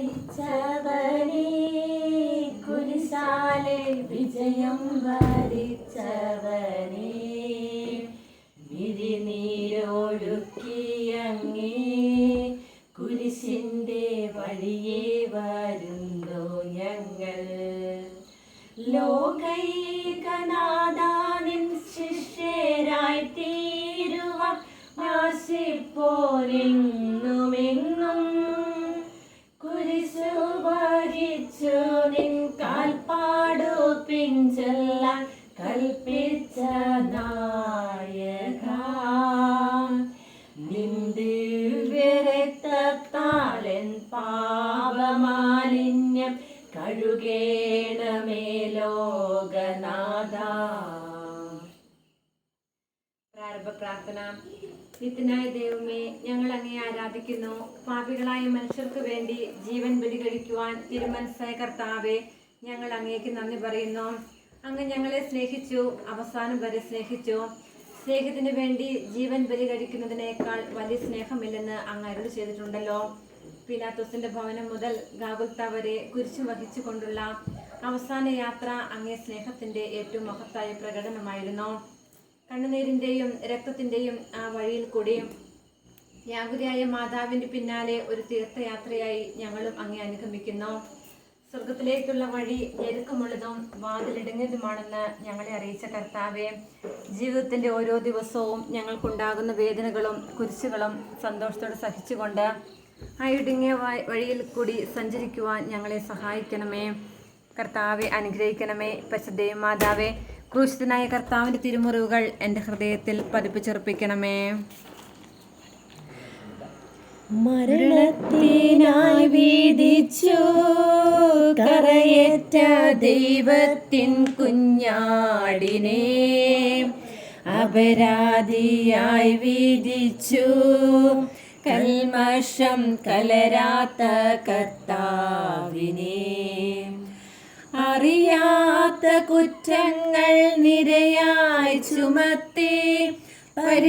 ജയിച്ചവനേ, കുരിശാലെ വിജയം വരിച്ചവനേ, വിരിനീരൊഴുക്കിയങ്ങേ കുരിശിന്റെ വഴിയേ വരുന്നു ഞങ്ങൾ. ലോകൈകനാഥാനിൻ ശിഷ്യരായി തീരുവാൻ ആശിപ്പോരെങ്ങുമെങ്ങും, കുരിശു വഹിച്ചു നിൻ കാൽപ്പാടു പിൻചെല്ലാൻ കൽപ്പിച്ച നായക, നിൻ ദിവ്യരക്തത്താലെൻ പാപമാലിന്യം കഴുകേണമേ ലോകനാഥ. പ്രാർത്ഥന. നിത്യനായ ദൈവമേ, ഞങ്ങൾ അങ്ങേ ആരാധിക്കുന്നു. പാപികളായ മനുഷ്യർക്ക് വേണ്ടി ജീവൻ ബലി കഴിക്കുവാൻ തിരുമനസ്സായ കർത്താവേ, ഞങ്ങൾ അങ്ങേക്ക് നന്ദി പറയുന്നു. അങ്ങ് ഞങ്ങളെ സ്നേഹിച്ചു, അവസാനം വരെ സ്നേഹിച്ചു. സ്നേഹത്തിന് വേണ്ടി ജീവൻ ബലി കഴിക്കുന്നതിനേക്കാൾ വലിയ സ്നേഹമില്ലെന്ന് അങ്ങ് അരുളി ചെയ്തിട്ടുണ്ടല്ലോ. പീലാത്തോസിന്റെ ഭവനം മുതൽ ഗാഗുൽത്ത വരെ കുരിശു വഹിച്ചു കൊണ്ടുള്ള അവസാന യാത്ര അങ്ങേ സ്നേഹത്തിന്റെ ഏറ്റവും മഹത്തായ പ്രകടനമായിരുന്നു. കണ്ണുനീരിന്റെയും രക്തത്തിന്റെയും ആ വഴിയിൽ കൂടി യാഗുരിയായ മാതാവിന്റെ പിന്നാലെ ഒരു തീർത്ഥയാത്രയായി ഞങ്ങളും അങ്ങേ അനുഗമിക്കുന്നു. സ്വർഗത്തിലേക്കുള്ള വഴി ഞെരുക്കമുള്ളതും വാതിലിടുങ്ങിയതുമാണെന്ന് ഞങ്ങളെ അറിയിച്ച കർത്താവെ, ജീവിതത്തിന്റെ ഓരോ ദിവസവും ഞങ്ങൾക്കുണ്ടാകുന്ന വേദനകളും കുരിശുകളും സന്തോഷത്തോടെ സഹിച്ചുകൊണ്ട് ആ ഇടുങ്ങിയ വഴിയിൽ കൂടി സഞ്ചരിക്കുവാൻ ഞങ്ങളെ സഹായിക്കണമേ. കർത്താവെ അനുഗ്രഹിക്കണമേ. പരിശുദ്ധ മാതാവേ, ക്രൂശിതനായ കർത്താവിന്റെ തിരുമുറിവുകൾ എൻ്റെ ഹൃദയത്തിൽ പതിപ്പിച്ചുറപ്പിക്കണമേ. മരണത്തിനായി വിധിച്ചു കറയേറ്റ ദൈവത്തിൻ കുഞ്ഞാടിനെ, അപരാധിയായി വിധിച്ചു കൽമഷം കലരാത്ത കർത്താവിനെ, അറിയാത്ത കുറ്റങ്ങൾ നിരയായി ചുമത്തി പരിശുദ്ധനായ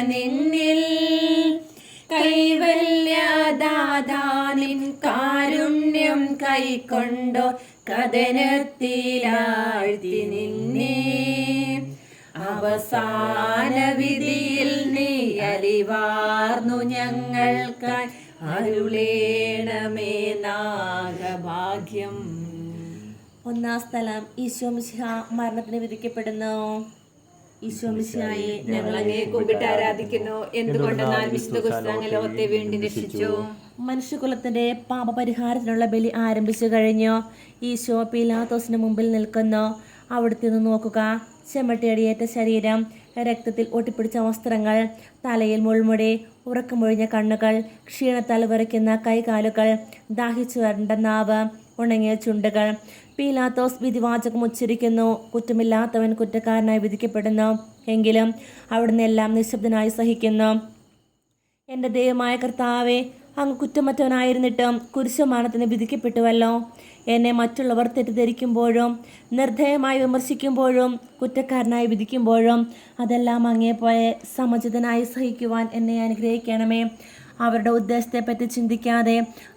നിന്നിൽ കൈവല്യദാതാനിൻ കാരുണ്യം കൈക്കൊണ്ടോ കഥനത്തിലാഴ്ത്തി നിന്നെ, അവസാന വിധിയിൽ നീ അലിവാർന്നു ഞങ്ങൾക്കായി അരുളേണമേ നാഗഭാഗ്യം. ഒന്നാം സ്ഥലം, ഈശോ മിശിഹ മരണത്തിന് വിധിക്കപ്പെടുന്നു. ഈശോ മിശിഹായെ ഞങ്ങൾ അങ്ങേ കുമ്പിട്ട് ആരാധിക്കുന്നു. എന്തുകൊണ്ടെന്നാൽ വിശുദ്ധ കുരിശ് ലോകത്തെ വീണ്ടും രക്ഷിച്ചു. മനുഷ്യകുലത്തിന്റെ പാപപരിഹാരത്തിനുള്ള ബലി ആരംഭിച്ചു കഴിഞ്ഞു. ഈശോ പീലാത്തോസിന് മുമ്പിൽ നിൽക്കുന്നു. അവിടുത്തെ നിന്ന് നോക്കുക. ചെമ്മട്ടിയടിയേറ്റ ശരീരം, രക്തത്തിൽ ഒട്ടിപ്പിടിച്ച വസ്ത്രങ്ങൾ, തലയിൽ മുൾമുടി, ഉറക്കമൊഴിഞ്ഞ കണ്ണുകൾ, ക്ഷീണത്താൽ വിറയ്ക്കുന്ന കൈകാലുകൾ, ദാഹിച്ചു വരണ്ട നാവ്, ഉണങ്ങിയ ചുണ്ടുകൾ. പീലാത്തോസ് വിധിവാചകം ഉച്ചരിക്കുന്നു. കുറ്റമില്ലാത്തവൻ കുറ്റക്കാരനായി വിധിക്കപ്പെടുന്നു. എങ്കിലും അവിടുന്ന് എല്ലാം നിശബ്ദനായി സഹിക്കുന്നു. എൻ്റെ ദൈവമായ കർത്താവെ, അങ്ങ് കുറ്റമറ്റവനായിരുന്നിട്ടും കുരിശുമരണത്തിന് വിധിക്കപ്പെട്ടുവല്ലോ. എന്നെ മറ്റുള്ളവർ തെറ്റിദ്ധരിക്കുമ്പോഴും നിർദ്ധയമായി വിമർശിക്കുമ്പോഴും കുറ്റക്കാരനായി വിധിക്കുമ്പോഴും അതെല്ലാം അങ്ങേപ്പോലെ സമചിതനായി സഹിക്കുവാൻ എന്നെ അനുഗ്രഹിക്കണമേ. അവരുടെ ഉദ്ദേശത്തെപ്പറ്റി ചിന്തിക്കാതെ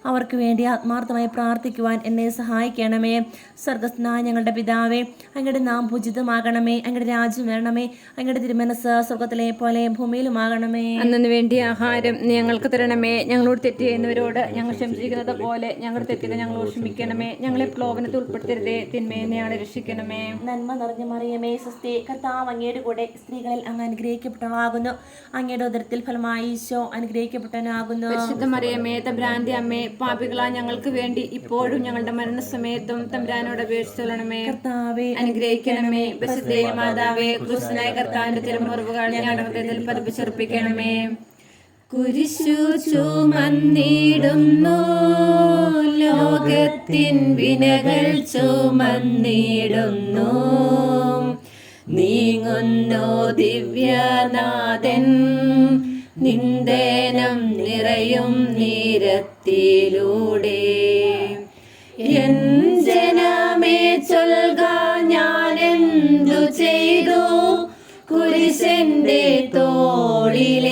അവർക്ക് വേണ്ടി ആത്മാർത്ഥമായി പ്രാർത്ഥിക്കുവാൻ എന്നെ സഹായിക്കണമേ. സ്വർഗസ്ഥനായ ഞങ്ങളുടെ പിതാവേ, അങ്ങയുടെ നാം പൂജിതമാകണമേ. അങ്ങയുടെ രാജ്യം വരണമേ. അങ്ങയുടെ തിരുമനസ് സ്വർഗത്തിലെ പോലെ ഭൂമിയിലുമാകണമേ. അന്നു വേണ്ടി ആഹാരം ഞങ്ങൾക്ക് തരണമേ. ഞങ്ങളോട് തെറ്റ് ചെയ്യുന്നവരോട് ഞങ്ങൾ ക്ഷമിച്ചിരിക്കുന്നത് പോലെ ഞങ്ങളുടെ തെറ്റുകൾ ഞങ്ങളോട് ക്ഷമിക്കണമേ. ഞങ്ങളെ പ്രലോഭനത്തിൽ ഉൾപ്പെടുത്തരുതേ, തിന്മയെ ഞങ്ങളെ രക്ഷിക്കണമേ. നന്മ നിറഞ്ഞ മറിയമേ, സ്വസ്തി, കർത്താവ് അങ്ങയുടെ കൂടെ സ്ത്രീകളിൽ അങ്ങ് അനുഗ്രഹിക്കപ്പെട്ടവളാകുന്നു. അങ്ങയുടെ ഉദരത്തിൽ ഫലമായി ഈശോ അനുഗ്രഹിക്കപ്പെട്ടവനാകുന്നു. പരിശുദ്ധ മറിയമേ, തമ്പുരാന്റെ അമ്മേ, പാപികളാ ഞങ്ങൾക്ക് വേണ്ടി ഇപ്പോഴും ഞങ്ങളുടെ മരണസമയത്തും തമ്പുരാനോട് അപേക്ഷിച്ചുകൊള്ളണമേ. കർത്താവേ അനുഗ്രഹിക്കണമേ. പരിശുദ്ധ മാതാവേ, ക്രിസ്തുനായ കർത്താവിന്റെ തിരുമുറിവുകൾ ഞങ്ങളുടെ ഹൃദയത്തിൽ പതിപ്പിച്ചുറപ്പിക്കണമേ. കുരിശു ചുമന്നിടുന്നു, ലോകത്തിൻ വിനകൾ ചുമന്നിടുന്നു, നീങ്ങുന്നു ദിവ്യനാഥൻ നിന്ദേനം നിറയും നീരത്തിലൂടെ. എൻ ജനമേ ചൊൽക, ഞാനെന്തു ചെയ്തു കുരിശന്റെ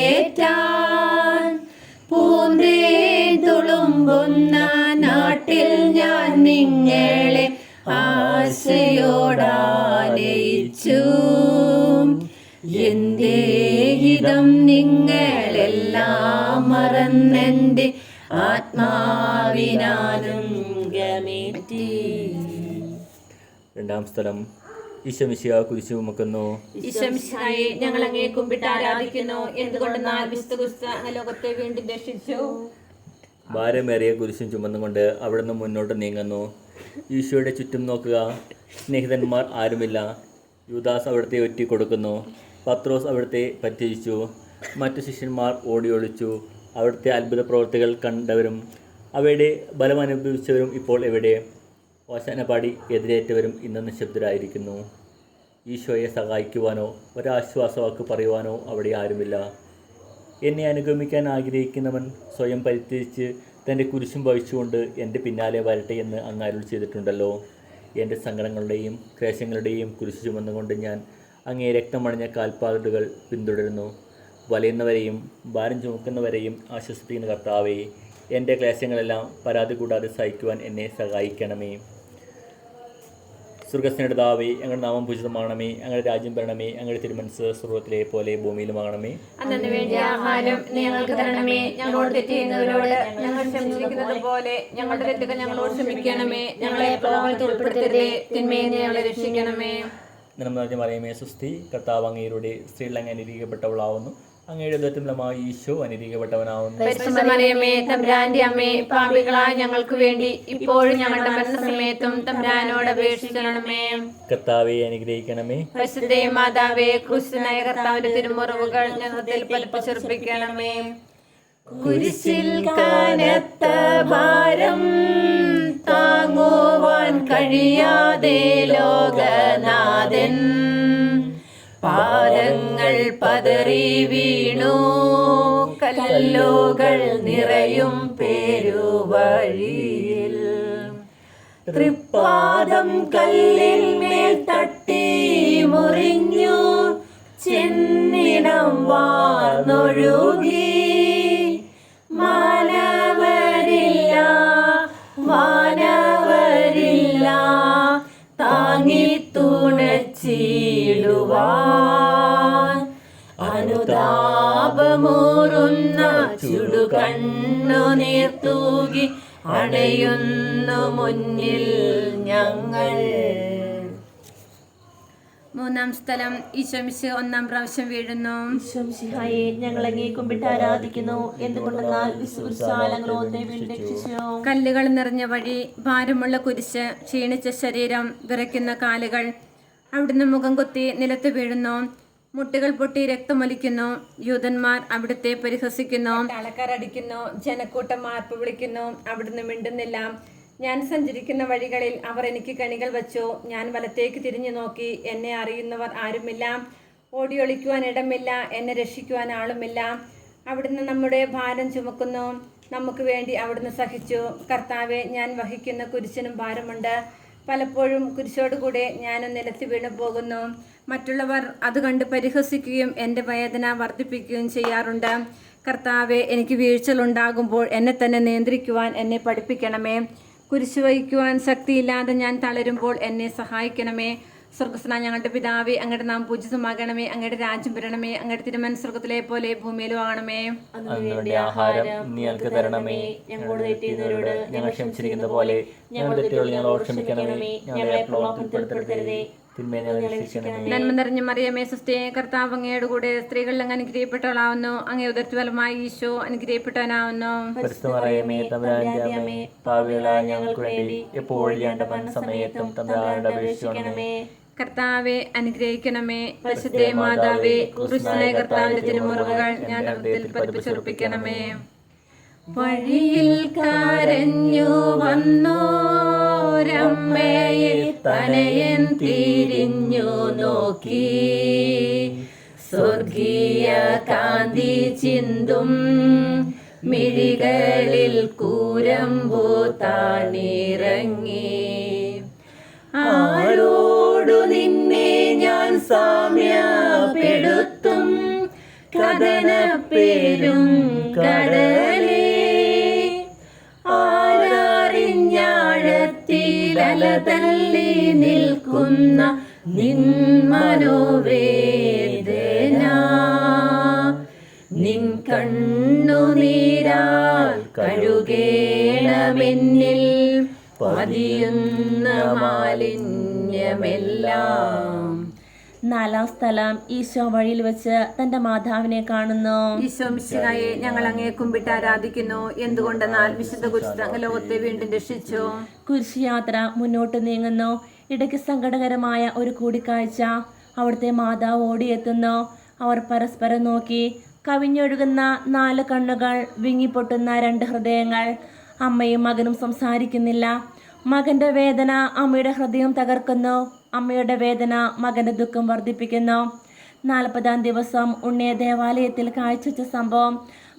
തോളിലേറ്റാൻ, പൂന്തേൻ തുളുമ്പുന്ന നാട്ടിൽ ഞാൻ നിങ്ങളെ ആശയോടാനയിച്ചു. എന്റെ ഹിതം നിങ്ങളെല്ലാം മറന്നെന്റെ ആത്മാവിനാലും ഗമേറ്റി. രണ്ടാം സ്ഥലം. ഈശോമിശിഹ കുരിശു ചുമക്കുന്നു. ഈശോമിശിഹായെ ഞങ്ങൾ അങ്ങയെ കുമ്പിട്ട് ആരാധിക്കുന്നു. എന്തുകൊണ്ടെന്നാൽ വിശുദ്ധ ക്രിസ്തു അങ്ങ് ലോകത്തെ വീണ്ടും രക്ഷിച്ചു. ഭാരമേറിയ കുരിശും ചുമന്നുകൊണ്ട് അവിടുന്ന് മുന്നോട്ട് നീങ്ങുന്നു. ഈശോയുടെ ചുറ്റും നോക്കുക. സ്നേഹിതന്മാർ ആരുമില്ല. യൂദാസ് അവിടുത്തെ ഒറ്റി കൊടുക്കുന്നു. പത്രോസ് അവിടുത്തെ പരിത്യജിച്ചു. മറ്റു ശിഷ്യന്മാർ ഓടിയൊളിച്ചു. അവിടുത്തെ അത്ഭുത പ്രവൃത്തികൾ കണ്ടവരും അവയുടെ ബലമനുഭവിച്ചവരും ഇപ്പോൾ എവിടെ? ഓശാന പാടി എതിരേറ്റവരും ഇന്ന് നിശബ്ദരായിരിക്കുന്നു. ഈശോയെ സഹായിക്കുവാനോ ഒരാശ്വാസവാക്ക് പറയുവാനോ അവിടെ ആരുമില്ല. എന്നെ അനുഗമിക്കാൻ ആഗ്രഹിക്കുന്നവൻ സ്വയം പരിത്യജിച്ച് തൻ്റെ കുരിശും വഹിച്ചുകൊണ്ട് എൻ്റെ പിന്നാലെ വരട്ടെ എന്ന് അങ്ങ് അരുൾ ചെയ്തിട്ടുണ്ടല്ലോ. എൻ്റെ സങ്കടങ്ങളുടെയും ക്ലേശങ്ങളുടെയും കുരിശ് ചുമന്നുകൊണ്ട് ഞാൻ അങ്ങേ രക്തമണിഞ്ഞ കാൽപ്പാടുകൾ പിന്തുടരുന്നു. വലയുന്നവരെയും ഭാരം ചുമക്കുന്നവരെയും ആശ്വസിപ്പിക്കുന്ന കർത്താവേ, എൻ്റെ ക്ലേശങ്ങളെല്ലാം പരാതി കൂടാതെ സഹിക്കുവാൻ എന്നെ സഹായിക്കണമേ. സ്വർഗ്ഗസ്ഥനായ പിതാവേ, ഞങ്ങളുടെ നാമം പൂജിതമാകണമേ. ഞങ്ങളുടെ രാജ്യം വരണമേ. ഞങ്ങളുടെ തിരുമനസ്സ് സ്വർഗ്ഗത്തിലെ പോലെ ഭൂമിയിലുമാകണമേ. അന്നു വേണ്ടിയ ആഹാരം ഞങ്ങൾക്ക് തരണമേ. ഞങ്ങളോട് തെറ്റ് ചെയ്യുന്നവരോട് ഞങ്ങൾ ക്ഷമിച്ചിരിക്കുന്നത് പോലെ ഞങ്ങളുടെ തെറ്റുകൾ ഞങ്ങളോട് ക്ഷമിക്കണമേ. ഞങ്ങളെ പ്രലോഭനത്തിൽ ഉൾപ്പെടുത്തരുതേ, തിന്മയിൽ നിന്ന് ഞങ്ങളെ രക്ഷിക്കണമേ. നന്മ നിറഞ്ഞ മറിയമേ, സ്വസ്തി. കർത്താവ് അങ്ങയുടെ സ്ത്രീകൾ അങ്ങ് അനുഗ്രഹിക്കപ്പെട്ടവളാവുന്നു. അങ്ങയുടെ ദൈവത്തിനുള്ളമായ ഈശോ അനുഗ്രഹിക്കപ്പെട്ടവനാവുന്നു. പരിശുദ്ധ മറിയമേ, തമ്പുരാന്റെ അമ്മേ, പാപികളായ ഞങ്ങൾക്ക് വേണ്ടി ഇപ്പോഴും ഞങ്ങളുടെ മരണസമയത്തും തമ്പുരാനോട് അപേക്ഷിക്കണമേ. കർത്താവെ അനുഗ്രഹിക്കണമേ. പരിശുദ്ധ മാതാവേ, ക്രിസ്തുനായ കർത്താവിന്റെ തിരുമുറിവുകൾ ഞങ്ങളിൽ പൽപ്പിച്ചുറപ്പിക്കണമേ. കുരിശിൽ കനത്ത ഭാരം താങ്ങുവാൻ കഴിയാതെ ലോകനാഥൻ പാദങ്ങൾ പതറി വീണു. കല്ലുകൾ നിറയും പേരുവഴിയിൽ തൃപ്പാദം കല്ലിൽ മേൽ തട്ടി മുറിഞ്ഞു. ചെന്നിടം വാർന്നൊഴുകി. മാനവരില്ല വാനവരില്ല താങ്ങി തുണച്ചിടുവാൻ. അനുതാപമൂറുന്ന ചുടുകണ്ണുനീർ തൂകി അണയുന്നു മുന്നിൽ ഞങ്ങൾ. മൂന്നാം സ്ഥലം. ഈശോമിശിഹ ഒന്നാം പ്രാവശ്യം വീഴുന്നു. ഈശോമിശിഹായെ ഞങ്ങൾ അങ്ങേ കുമ്പിട്ട് ആരാധിക്കുന്നു. എന്തുകൊണ്ടെന്നാൽ വിശ്വസിച്ചാൽ അങ്ങ് ലോകത്തെ വീണ്ടും രക്ഷിച്ചു. കല്ലുകൾ നിറഞ്ഞ വഴി, ഭാരമുള്ള കുരിശ്, ക്ഷീണിച്ച ശരീരം, വിറയ്ക്കുന്ന കാലുകൾ. അവിടുന്ന് മുഖം കുത്തി നിലത്ത് വീഴുന്നു. മുട്ടുകൾ പൊട്ടി രക്തമൊലിക്കുന്നു. യൂതന്മാർ അവിടുത്തെ പരിഹസിക്കുന്നു. ആൾക്കാർ അടിക്കുന്നു. ജനക്കൂട്ടം മാർപ്പ് വിളിക്കുന്നു. അവിടുന്ന് മിണ്ടുന്നില്ല. ഞാൻ സഞ്ചരിക്കുന്ന വഴികളിൽ അവർ എനിക്ക് കണികൾ വച്ചു. ഞാൻ വലത്തേക്ക് തിരിഞ്ഞു നോക്കി. എന്നെ അറിയുന്നവർ ആരുമില്ല. ഓടിയൊളിക്കുവാൻ ഇടമില്ല. എന്നെ രക്ഷിക്കുവാൻ ആളുമില്ല. അവിടുന്ന് നമ്മുടെ ഭാരം ചുമക്കുന്നു. നമുക്ക് വേണ്ടി അവിടുന്ന് സഹിച്ചു. കർത്താവെ, ഞാൻ വഹിക്കുന്ന കുരിശിനും ഭാരമുണ്ട്. പലപ്പോഴും കുരിശോടുകൂടെ ഞാനും നിലത്ത് വീണു പോകുന്നു. മറ്റുള്ളവർ അത് കണ്ട് പരിഹസിക്കുകയും എൻ്റെ വേദന വർദ്ധിപ്പിക്കുകയും ചെയ്യാറുണ്ട്. കർത്താവെ, എനിക്ക് വീഴ്ചകളുണ്ടാകുമ്പോൾ എന്നെ തന്നെ നിയന്ത്രിക്കുവാൻ എന്നെ പഠിപ്പിക്കണമേ. കുരിശ് വഹിക്കുവാൻ ശക്തിയില്ലാതെ ഞാൻ തളരുമ്പോൾ എന്നെ സഹായിക്കണമേ. സ്വർഗ്ഗസ്ഥനായ ഞങ്ങളുടെ പിതാവേ, അങ്ങയുടെ നാമം പൂജിതമാകണമേ. അങ്ങയുടെ രാജ്യം വരണമേ. അങ്ങയുടെ തിരുമനസ്സ് സ്വർഗ്ഗത്തിലെ പോലെ ഭൂമിയിലും ആകണമേ. അങ്ങയുടെ ആഹാരം ഞങ്ങൾക്ക് തരണമേ. ഞങ്ങളോട് തെറ്റ് ചെയ്യുന്നവരോട് ഞങ്ങൾ ക്ഷമിച്ചിരിക്കുന്ന പോലെ ഞങ്ങളുടെ തെറ്റുകൾ ഞങ്ങളോട് ക്ഷമിക്കണമേ. ഞങ്ങളെ പ്രലോഭനത്തിൽപ്പെടുത്തരുതേ, തിന്മയിൽ നിന്ന് രക്ഷിക്കണമേ. നന്മ നിറഞ്ഞ മറിയമേ, സ്വസ്തി. കർത്താവ് അങ്ങയുടെ കൂടെ സ്ത്രീകളിൽ അങ്ങ് അനുഗ്രഹിക്കപ്പെട്ടവളാവുന്നു. അങ്ങേ ഉദരഫലമായി ഈശോ അനുഗ്രഹിക്കപ്പെട്ടവനാവുന്നു. പരിശുദ്ധ മറിയമേ, തമ്പുരാന്റെ അമ്മേ, പാപികളായ ഞങ്ങൾക്ക് വേണ്ടി എപ്പോഴും ഞങ്ങളുടെ മരണസമയത്തും തമ്പുരാനോട് അപേക്ഷിക്കണമേ. കർത്താവെ അനുഗ്രഹിക്കണമേ. പരിശുദ്ധ മാതാവേ, ക്രിസ്തുനായ കർത്താവിന്റെ തിരുമുറിവുകൾ ഞാൻ ഹൃദയത്തിൽ പതിപ്പിച്ചുറപ്പിക്കണമേ. വഴിയിൽ കരഞ്ഞു വന്നോരമ്മയെ തനയൻ തിരിഞ്ഞു നോക്കി. സ്വർഗീയ കാന്തി ചിന്തും മിഴികളിൽ കൂരമ്പൂ താണിറങ്ങി. ആരോടു നിന്നെ ഞാൻ സാമ്യപ്പെടുത്തും കഥനപ്പേരും കടലേ. തള്ളി നിൽക്കുന്ന നിൻ മനോവേദന നിൻ കണ്ണുനീരാൽ കഴുകേണമെന്നിൽ പതിയുന്ന മാലിന്യമെല്ലാം. 4-ാം സ്ഥലം, ഈശോ വഴിയിൽ വെച്ച് തന്റെ മാതാവിനെ കാണുന്നു. ഈശോ മിശിഹായെ, ഞങ്ങൾ അങ്ങേ കുമ്പിട്ട് ആരാധിക്കുന്നു. എന്തുകൊണ്ടെന്നാൽ വിശുദ്ധ കുരിശ് ലോകത്തെ വീണ്ടും രക്ഷിച്ചു. കുരിശുയാത്ര മുന്നോട്ട് നീങ്ങുന്നു. ഇടയ്ക്ക് സങ്കടകരമായ ഒരു കൂടിക്കാഴ്ച. അവിടുത്തെ മാതാവ് ഓടിയെത്തുന്നു. അവർ പരസ്പരം നോക്കി. കവിഞ്ഞൊഴുകുന്ന 4 കണ്ണുകൾ, വിങ്ങിപ്പൊട്ടുന്ന 2 ഹൃദയങ്ങൾ. അമ്മയും മകനും സംസാരിക്കുന്നില്ല. മകന്റെ വേദന അമ്മയുടെ ഹൃദയം തകർക്കുന്നു. അമ്മയുടെ വേദന മകന്റെ ദുഃഖം വർദ്ധിപ്പിക്കുന്നു. 40-ാം ദിവസം ഉണ്ണിയെ ദേവാലയത്തിൽ കാഴ്ചവെച്ച സംഭവം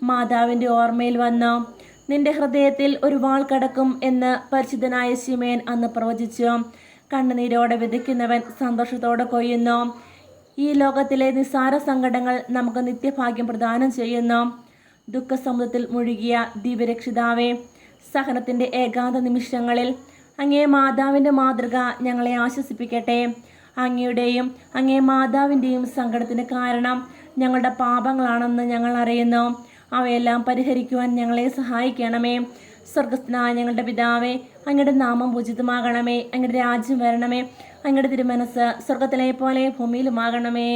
മാതാവിൻ്റെ ഓർമ്മയിൽ വന്നു. നിന്റെ ഹൃദയത്തിൽ ഒരു വാൾ കടക്കും എന്ന് പരിശുദ്ധനായ ശിമേൻ അന്ന് പ്രവചിച്ചു. കണ്ണുനീരോടെ വിതയ്ക്കുന്നവൻ സന്തോഷത്തോടെ കൊയ്യുന്നു. ഈ ലോകത്തിലെ നിസ്സാര സങ്കടങ്ങൾ നമുക്ക് നിത്യഭാഗ്യം പ്രദാനം ചെയ്യുന്നു. ദുഃഖസമുദ്രത്തിൽ മുഴുകിയ ദിവ്യരക്ഷിതാവേ, സഹനത്തിൻ്റെ ഏകാന്ത നിമിഷങ്ങളിൽ അങ്ങേ മാതാവിൻ്റെ മാതൃക ഞങ്ങളെ ആശ്വസിപ്പിക്കട്ടെ. അങ്ങയുടെയും അങ്ങേ മാതാവിൻ്റെയും സങ്കടത്തിന് കാരണം ഞങ്ങളുടെ പാപങ്ങളാണെന്ന് ഞങ്ങൾ അറിയുന്നു. അവയെല്ലാം പരിഹരിക്കുവാൻ ഞങ്ങളെ സഹായിക്കണമേ. സ്വർഗസ്ഥനായ ഞങ്ങളുടെ പിതാവേ, അങ്ങയുടെ നാമം പൂജിതമാകണമേ. അങ്ങയുടെ രാജ്യം വരണമേ. അങ്ങയുടെ തിരുമനസ് സ്വർഗത്തിലെ പോലെ ഭൂമിയിലുമാകണമേ.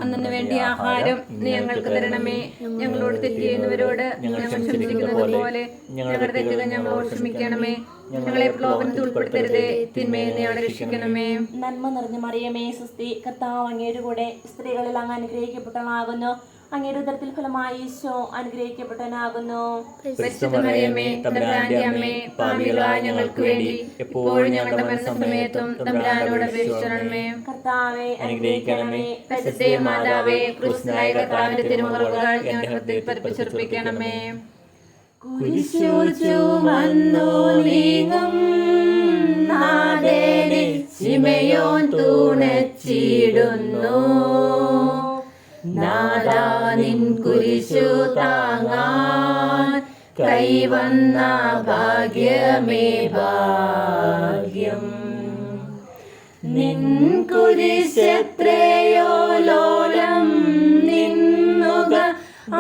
അന്നു വേണ്ടി ആഹാരം ഞങ്ങൾക്ക് തരണമേ. ഞങ്ങളോട് തെറ്റ് ചെയ്യുന്നവരോട് ഞങ്ങൾ ക്ഷമിക്കുന്നത് പോലെ ഞങ്ങളുടെ തെറ്റുകൾ ഞങ്ങളോട് ക്ഷമിക്കണമേ. ഞങ്ങളെ പ്രലോഭനത്തിൽ ഉൾപ്പെടുത്തരുതേ, തിന്മയിൽ നിന്ന് ഞങ്ങളെ രക്ഷിക്കണമേ. നന്മ നിറഞ്ഞ മറിയമേ, സ്വസ്തി, കർത്താവ് അങ്ങയുടെ കൂടെ സ്ത്രീകളിൽ അങ്ങ് അനുഗ്രഹിക്കപ്പെട്ടവളാകുന്നു. അങ്ങയുടെ ഉദരത്തിൽ ഫലമായി ഈശോ അനുഗ്രഹിക്കപ്പെട്ടവനാകുന്നു. പരിശുദ്ധ മറിയമേ, തമ്പുരാന്റെ അമ്മേ, പാപികളായ ഞങ്ങൾക്ക് വേണ്ടി എപ്പോഴും ഞങ്ങളുടെ മരണസമയത്തും തമ്പുരാനോട് അപേക്ഷിക്കണമേ. കർത്താവേ അനുഗ്രഹിക്കണമേ. പരിശുദ്ധ മാതാവേ, ക്രിസ്തുനായ കർത്താവിന്റെ തിരുമുറവുകൾ ഞങ്ങളുടെ ഹൃദയത്തിൽ പതിപ്പിച്ചുറപ്പിക്കണമേ. കുരിശു ചുമന്നു നീങ്ങും നാഥനെ ശിമയോൻ തുണച്ചിടുന്നു. നാഥാ, നിൻ കുരിശു താങ്ങാൻ കൈവന്ന ഭാഗ്യമേ ഭാഗ്യം. നിൻ കുരിശെത്രയോ ലോലം നിന്നുക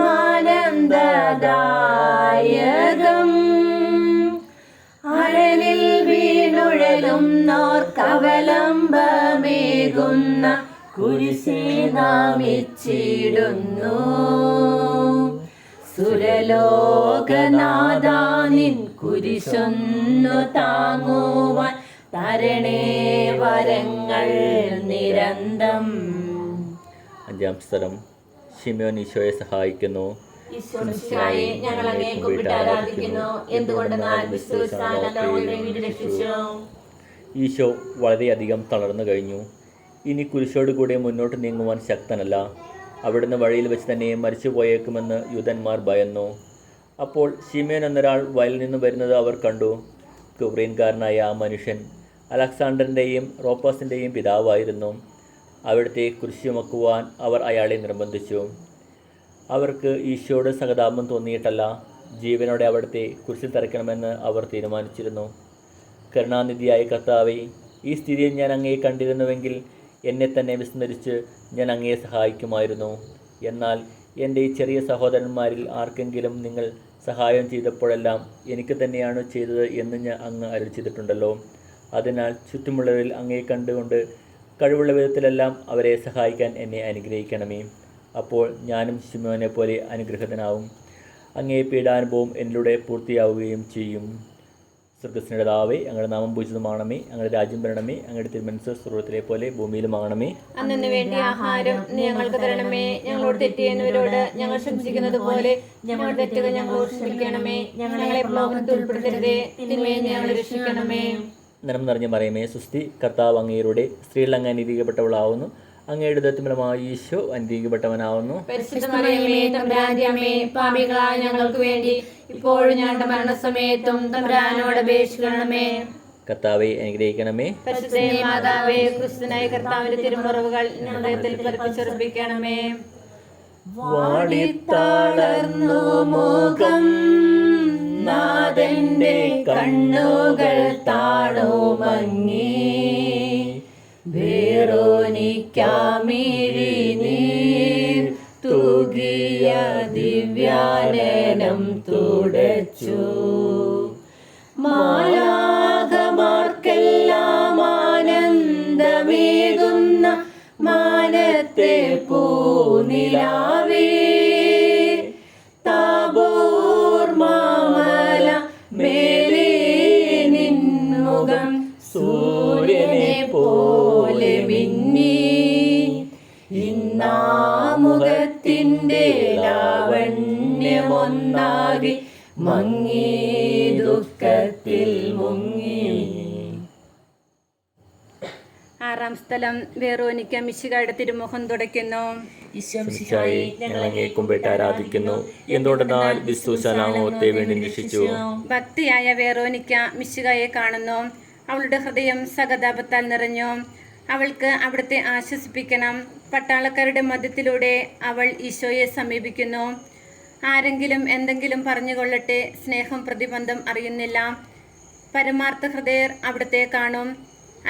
ആനന്ദദായകം. അഴലിൽ വീണുഴലും നോർക്കവലംബമേകുന്ന കുരിശേ നാമിച്ചിടുന്നു. സുരലോകനാഥാ, നിൻ കുരിശൊന്നു താങ്ങുവാൻ തരണേ വരങ്ങൾ നിരന്തം. 5-ാം സ്ഥലം, ശിമയോൻ ഈശോയെ സഹായിക്കുന്നു. ഈശോ മിശിഹായെ, ഞങ്ങൾ അങ്ങേ കുമ്പിട്ട് ആരാധിക്കുന്നു. എന്തുകൊണ്ടെന്നാൽ രക്ഷിച്ചു. ഈശോ വളരെയധികം തളർന്നു കഴിഞ്ഞു. ഇനി കുരിശോടുകൂടി മുന്നോട്ട് നീങ്ങുവാൻ ശക്തനല്ല. അവിടുന്ന് വഴിയിൽ വെച്ച് തന്നെ മരിച്ചു പോയേക്കുമെന്ന് യൂതന്മാർ ഭയന്നു. അപ്പോൾ ശിമയോൻ എന്നൊരാൾ വയലിൽ നിന്ന് വരുന്നത് അവർ കണ്ടു. കുബ്രീൻകാരനായ ആ മനുഷ്യൻ അലക്സാണ്ടറിൻ്റെയും റോപ്പാസിൻ്റെയും പിതാവായിരുന്നു. അവിടുത്തെ കുരിശ് ചുമക്കുവാൻ അവർ അയാളെ നിർബന്ധിച്ചു. അവർക്ക് ഈശോയോട് സഹതാപം തോന്നിയിട്ടല്ല, ജീവനോടെ അവിടുത്തെ കുരിശിൽ തറയ്ക്കണമെന്ന് അവർ തീരുമാനിച്ചിരുന്നു. കരുണാനിധിയായ കർത്താവേ, ഈ സ്ഥിതിയിൽ ഞാൻ അങ്ങയെ കണ്ടിരുന്നുവെങ്കിൽ എന്നെ തന്നെ വിസ്മരിച്ച് ഞാൻ അങ്ങയെ സഹായിക്കുമായിരുന്നു. എന്നാൽ എൻ്റെ ഈ ചെറിയ സഹോദരന്മാരിൽ ആർക്കെങ്കിലും നിങ്ങൾ സഹായം ചെയ്തപ്പോഴെല്ലാം എനിക്ക് തന്നെയാണ് ചെയ്തത് എന്ന് ഞാൻ അങ്ങ് അരുളി ചെയ്തിട്ടുണ്ടല്ലോ. അതിനാൽ ചുറ്റുമുള്ളവരിൽ അങ്ങയെ കണ്ടുകൊണ്ട് കഴിവുള്ള വിധത്തിലെല്ലാം അവരെ സഹായിക്കാൻ എന്നെ അനുഗ്രഹിക്കണമേ. അപ്പോൾ ഞാനും ശിമയോനെ പോലെ അനുഗ്രഹിതനാവും. അങ്ങേ പീഡാനുഭവം എന്നിലൂടെ പൂർത്തിയാവുകയും ചെയ്യും. സ്വർഗസ്നേഹതാവേ, അങ്ങയുടെ നാമം പൂജിതമാണമേ. അങ്ങയുടെ രാജ്യം വരണമേ. അങ്ങയുടെ തിരുമനസ്സ് സ്വർഗത്തിലെ പോലെ ഭൂമിയിലുമാകണമേ. അന്നു വേണ്ടി ആഹാരം ഞങ്ങൾക്ക് തരണമേ. ഞങ്ങളോട് തെറ്റ് ചെയ്യുന്നവരോട് ഞങ്ങൾ ക്ഷമിക്കുന്നത് പോലെ ഞങ്ങളുടെ തെറ്റുകൾ ഞങ്ങളോട് ക്ഷമിക്കണമേ. ഞങ്ങളെ പ്രലോഭനത്തിൽ ഉൾപ്പെടുത്തരുതേ, തിന്മയിൽ നിന്ന് ഞങ്ങളെ രക്ഷിക്കണമേ. നന്മ നിറഞ്ഞ മറിയമേ, സുസ്തി, കർത്താവ് അങ്ങയുടെ സ്ത്രീകൾ അങ്ങ് അനുഗ്രഹിക്കപ്പെട്ടവളാവുന്നു. അങ്ങയുടെ ദത്തമൂലമായ ഈശോ അനുഗ്രഹിക്കപ്പെട്ടവനാവുന്നു. പരിശുദ്ധ മറിയമേ, തമ്പുരാന്റെ അമ്മേ, പാപികളായ ഞങ്ങൾക്ക് വേണ്ടി ഇപ്പോഴും ഞങ്ങളുടെ മരണസമയത്തും തമ്പുരാനോട് അപേക്ഷിക്കണമേ. കർത്താവെ അനുഗ്രഹിക്കണമേ. പരിശുദ്ധ മാതാവേ, ക്രിസ്തുനായ കർത്താവിന്റെ തിരുമുറവുകൾ ഹൃദയത്തിൽ പതിപ്പിച്ചുറപ്പിക്കണമേ. വാടിത്തളർന്നു മുഖം നാഥ താതന്റെ കണ്ണുകൾ താണു മങ്ങി. വേറോനിക്കാമിഴി നീർ തൂകിയ ദിവ്യാനനം തുടച്ചു. മാലാഖമാർക്കെല്ലാം ആനന്ദമേകുന്ന മാനത്തെ പൂനിലാവേ, താബോർ മാമല മേലേ നിൻമുഖം സൂര്യനെ പോലെ മിന്നി. ഇന്നാമുഖത്തിൻ്റെ ലാവണ്യമൊന്നാകെ മങ്ങി, ദുഃഖത്തിൽ മുങ്ങി. ആറാം സ്ഥലം വെറോനിക്ക മിശിഹായുടെ തിരുമുഖം തുടയ്ക്കുന്നു. മിശിഹായെ, ഞങ്ങൾ അങ്ങയെ കുമ്പിട്ട് ആരാധിക്കുന്നു. എന്തുകൊണ്ടെന്നാൽ വിശ്വസനാമത്തെ വേണ്ടി രക്ഷിച്ചു. ഭക്തിയായ വെറോനിക്ക മിശിഹായെ കാണുന്നു. അവളുടെ ഹൃദയം സഹതാപത്താൽ നിറഞ്ഞു. അവൾക്ക് അവിടുത്തെ ആശ്വസിപ്പിക്കണം. പട്ടാളക്കാരുടെ മധ്യത്തിലൂടെ അവൾ ഈശോയെ സമീപിക്കുന്നു. ആരെങ്കിലും എന്തെങ്കിലും പറഞ്ഞുകൊള്ളട്ടെ, സ്നേഹം പ്രതിബന്ധം അറിയുന്നില്ല. പരമാർത്ഥ ഹൃദയർ അവിടുത്തെ കാണും.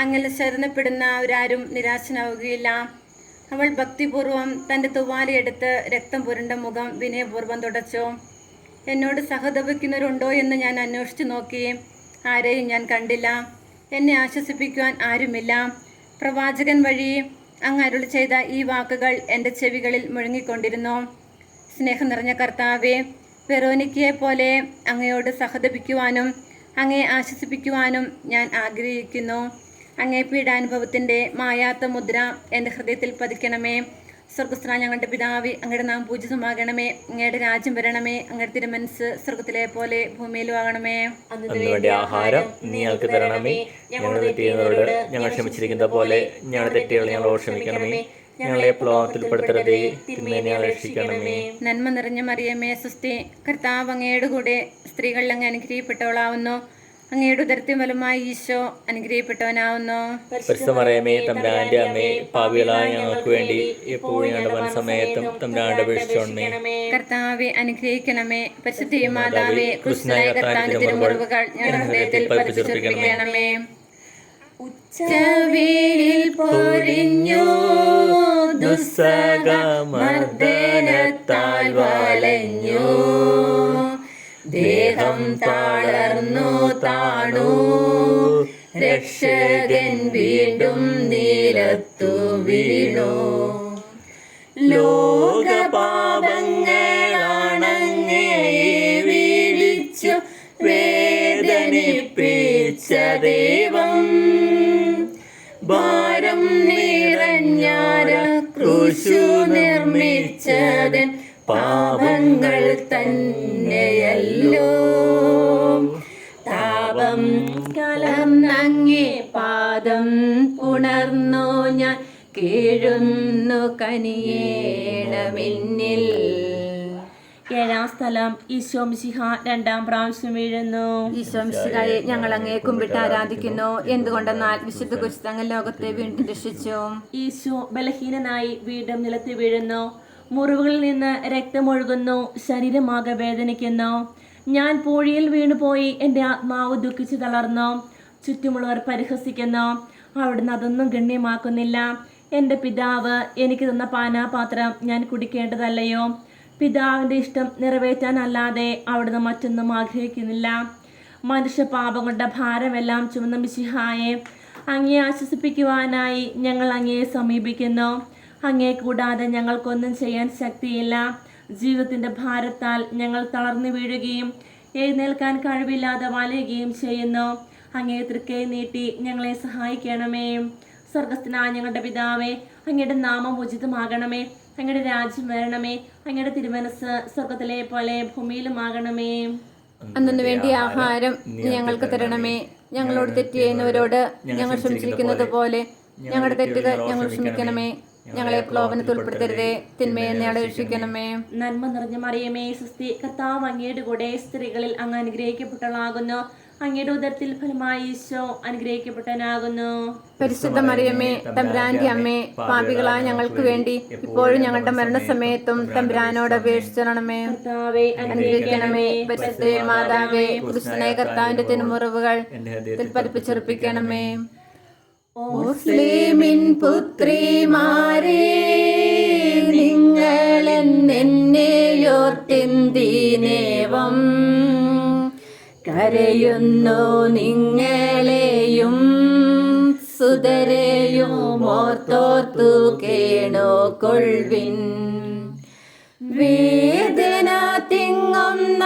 അങ്ങനെ ശരണപ്പെടുന്നവരാരും നിരാശനാവുകയില്ല. അവൾ ഭക്തിപൂർവം തൻ്റെ തുവാലയെടുത്ത് രക്തം പുരണ്ട മുഖം വിനയപൂർവ്വം തുടച്ചു. എന്നോട് സഹതപിക്കുന്നവരുണ്ടോ എന്ന് ഞാൻ അന്വേഷിച്ചു നോക്കി. ആരെയും ഞാൻ കണ്ടില്ല. എന്നെ ആശ്വസിപ്പിക്കുവാൻ ആരുമില്ല. പ്രവാചകൻ വഴി അങ്ങ് അരുളി ചെയ്ത ഈ വാക്കുകൾ എൻ്റെ ചെവികളിൽ മുഴങ്ങിക്കൊണ്ടിരുന്നു. സ്നേഹം നിറഞ്ഞ കർത്താവേ, വെറോനിക്കയെ പോലെ അങ്ങയോട് സഹതപിക്കുവാനും അങ്ങയെ ആശ്വസിപ്പിക്കുവാനും ഞാൻ ആഗ്രഹിക്കുന്നു. അങ്ങേ പീഡാനുഭവത്തിൻ്റെ മായാത്ത മുദ്ര എൻ്റെ ഹൃദയത്തിൽ പതിക്കണമേ. സ്വർഗസ്ഥനായ ഞങ്ങളുടെ പിതാവേ, അങ്ങയുടെ നാം പൂജിതമാകണമേ. അങ്ങയുടെ രാജ്യം വരണമേ. അങ്ങയുടെ തിരുമനസ് സ്വർഗത്തിലെ പോലെ ഭൂമിയിലും ആകണമേ. അന്ന് വേണ്ട ആഹാരം നീ ഞങ്ങൾക്ക് തരണമേ. ഞങ്ങൾ തെറ്റിയുന്നവരോട് ഞങ്ങൾ ക്ഷമിച്ചിരിക്കുന്ന പോലെ ഞങ്ങളുടെ തെറ്റുകൾ ഞങ്ങളോട് ക്ഷമിക്കണമേ. ഞങ്ങളെ പ്രലോഭനത്തിൽപ്പെടുത്തരുതേ, തിന്മയെ ഞങ്ങളെ രക്ഷിക്കണമേ. നന്മ നിറഞ്ഞ മറിയമേ, സ്വസ്തി, കർത്താവ് അങ്ങയുടെ കൂടെ സ്ത്രീകളിൽ അങ്ങ് അനുഗ്രഹിക്കപ്പെട്ടവളാവുന്നു. അങ്ങയുടെ ഉദരത്തിൻ ഫലമായി ഈശോ അനുഗ്രഹിക്കപ്പെട്ടവനാവുന്നു. പരിശുദ്ധമറിയമേ, തമ്പുരാന്റെ അമ്മേ, പാപികളായ ഞങ്ങൾക്ക് വേണ്ടി എപ്പോഴും ഞങ്ങളുടെ മനസ്സമയത്തും തമ്പുരാന്റെ അപേക്ഷിച്ചോണമേ. കർത്താവെ അനുഗ്രഹിക്കണമേ. പരിശുദ്ധ മാതാവേ, കൃഷ്ണനായ കർത്താവിന്റെ തിരുമുറിവുകൾ ഞങ്ങളുടെ ഹൃദയത്തിൽ പതിപ്പിച്ചേർപ്പിക്കണമേ. ഉച്ചവെയിൽ പൊരിഞ്ഞു ദുസ്സഹമർദ്ദനത്താൽ വലഞ്ഞു. ദേഹം തളർന്നു താണു. രക്ഷകൻ വീണ്ടും നിലത്തു വീണു. ലോകപാപങ്ങളാണങ്ങേ വിളിച്ചു വേദനിപ്പിച്ച ദൈവം. ഭാരം നിറഞ്ഞാര ക്രൂശു നിർമ്മിച്ചതൻ പാപങ്ങൾ തന്നെയല്ലോ. താപം കലർന്നങ്ങേ പാദം ഉണർന്നു ഞാൻ കീഴുന്നു കനിയേണമിന്നിൽ. ഏഴാം സ്ഥലം ഈശോ മിശിഹ രണ്ടാം പ്രാവശ്യം വീഴുന്നു. ഈശോ മിശിഹായെ, ഞങ്ങൾ അങ്ങയെ കുമ്പിട്ട് ആരാധിക്കുന്നു. എന്തുകൊണ്ടെന്നാൽ വിശുദ്ധ കുരിശ് അങ്ങ് ലോകത്തെ വീണ്ടും രക്ഷിച്ചു. ഈശോ ബലഹീനനായി വീണ്ടും നിലത്ത് വീഴുന്നു. മുറിവുകളിൽ നിന്ന് രക്തമൊഴുകുന്നു. ശരീരമാകെ വേദനിക്കുന്നു. ഞാൻ പൂഴിയിൽ വീണുപോയി. എൻ്റെ ആത്മാവ് ദുഃഖിച്ചു തളർന്നു. ചുറ്റുമുള്ളവർ പരിഹസിക്കുന്നു. അവിടുന്ന് അതൊന്നും ഗണ്യമാക്കുന്നില്ല. എൻ്റെ പിതാവ് എനിക്ക് തന്ന പാനാപാത്രം ഞാൻ കുടിക്കേണ്ടതല്ലയോ? പിതാവിൻ്റെ ഇഷ്ടം നിറവേറ്റാനല്ലാതെ അവിടുന്ന് മറ്റൊന്നും ആഗ്രഹിക്കുന്നില്ല. മനുഷ്യപാപങ്ങളുടെ ഭാരമെല്ലാം ചുമന്ന മിശിഹായെ, അങ്ങയെ ആശ്വസിപ്പിക്കുവാനായി ഞങ്ങൾ അങ്ങയെ സമീപിക്കുന്നു. അങ്ങയെ കൂടാതെ ഞങ്ങൾക്കൊന്നും ചെയ്യാൻ ശക്തിയില്ല. ജീവിതത്തിൻ്റെ ഭാരത്താൽ ഞങ്ങൾ തളർന്നു വീഴുകയും എഴുന്നേൽക്കാൻ കഴിവില്ലാതെ വലയുകയും ചെയ്യുന്നു. അങ്ങയെ തൃക്കൈ നീട്ടി ഞങ്ങളെ സഹായിക്കണമേ. സ്വർഗസ്ഥനായ ഞങ്ങളുടെ പിതാവേ, അങ്ങയുടെ നാമം ഉചിതമാകണമേ. അങ്ങയുടെ രാജ്യം വരണമേ. അങ്ങയുടെ തിരുമനസ് സ്വർഗത്തിലെ പോലെ ഭൂമിയിലുമാകണമേ. അന്നു വേണ്ടി ആഹാരം നീ ഞങ്ങൾക്ക് തരണമേ. ഞങ്ങളോട് തെറ്റ് ചെയ്യുന്നവരോട് ഞങ്ങൾ ക്ഷമിച്ചിരിക്കുന്നത് പോലെ ഞങ്ങളുടെ തെറ്റുകൾ ഞങ്ങൾ ക്ഷമിക്കണമേ. ഞങ്ങളെ പ്രലോഭനത്തിൽ ഉൾപ്പെടുത്തരുതേ, തിന്മയെ ഞങ്ങളെ രക്ഷിക്കണമേ. നന്മ നിറഞ്ഞ മറിയമേ, സ്വസ്തി, കർത്താവ് അങ്ങയുടെ കൂടെ സ്ത്രീകളിൽ അങ്ങ് അനുഗ്രഹിക്കപ്പെട്ടവളാകുന്നു. അങ്ങയുടെ ഉദരത്തിൽ ഫലമായി ഈശോ അനുഗ്രഹിക്കപ്പെട്ടവനാകുന്നു. പരിശുദ്ധ മറിയമ്മേ, തമ്പുരാന്റെ അമ്മേ, പാപികളായ ഞങ്ങൾക്ക് വേണ്ടി ഇപ്പോഴും ഞങ്ങളുടെ മരണസമയത്തും തമ്പുരാനോട് അപേക്ഷിച്ചണമേ. കർത്താവേ അനുഗ്രഹിക്കണമേ. പരിശുദ്ധ മാതാവേ, ക്രിസ്തുനായ കർത്താവിന്റെ തിരുമുറിവുകൾ പതിപ്പിച്ചുറപ്പിക്കണമേ. മുസ്ലിമിൻ പുത്രിമാരെ, നിങ്ങളെന്നെയോർത്തിന്തിനേവം കരയുന്നു നിങ്ങളെയും സുതരെയും ഓർത്തോർത്തു കേണോക്കൊള്ളിൻ. വേദന തിങ്ങുന്ന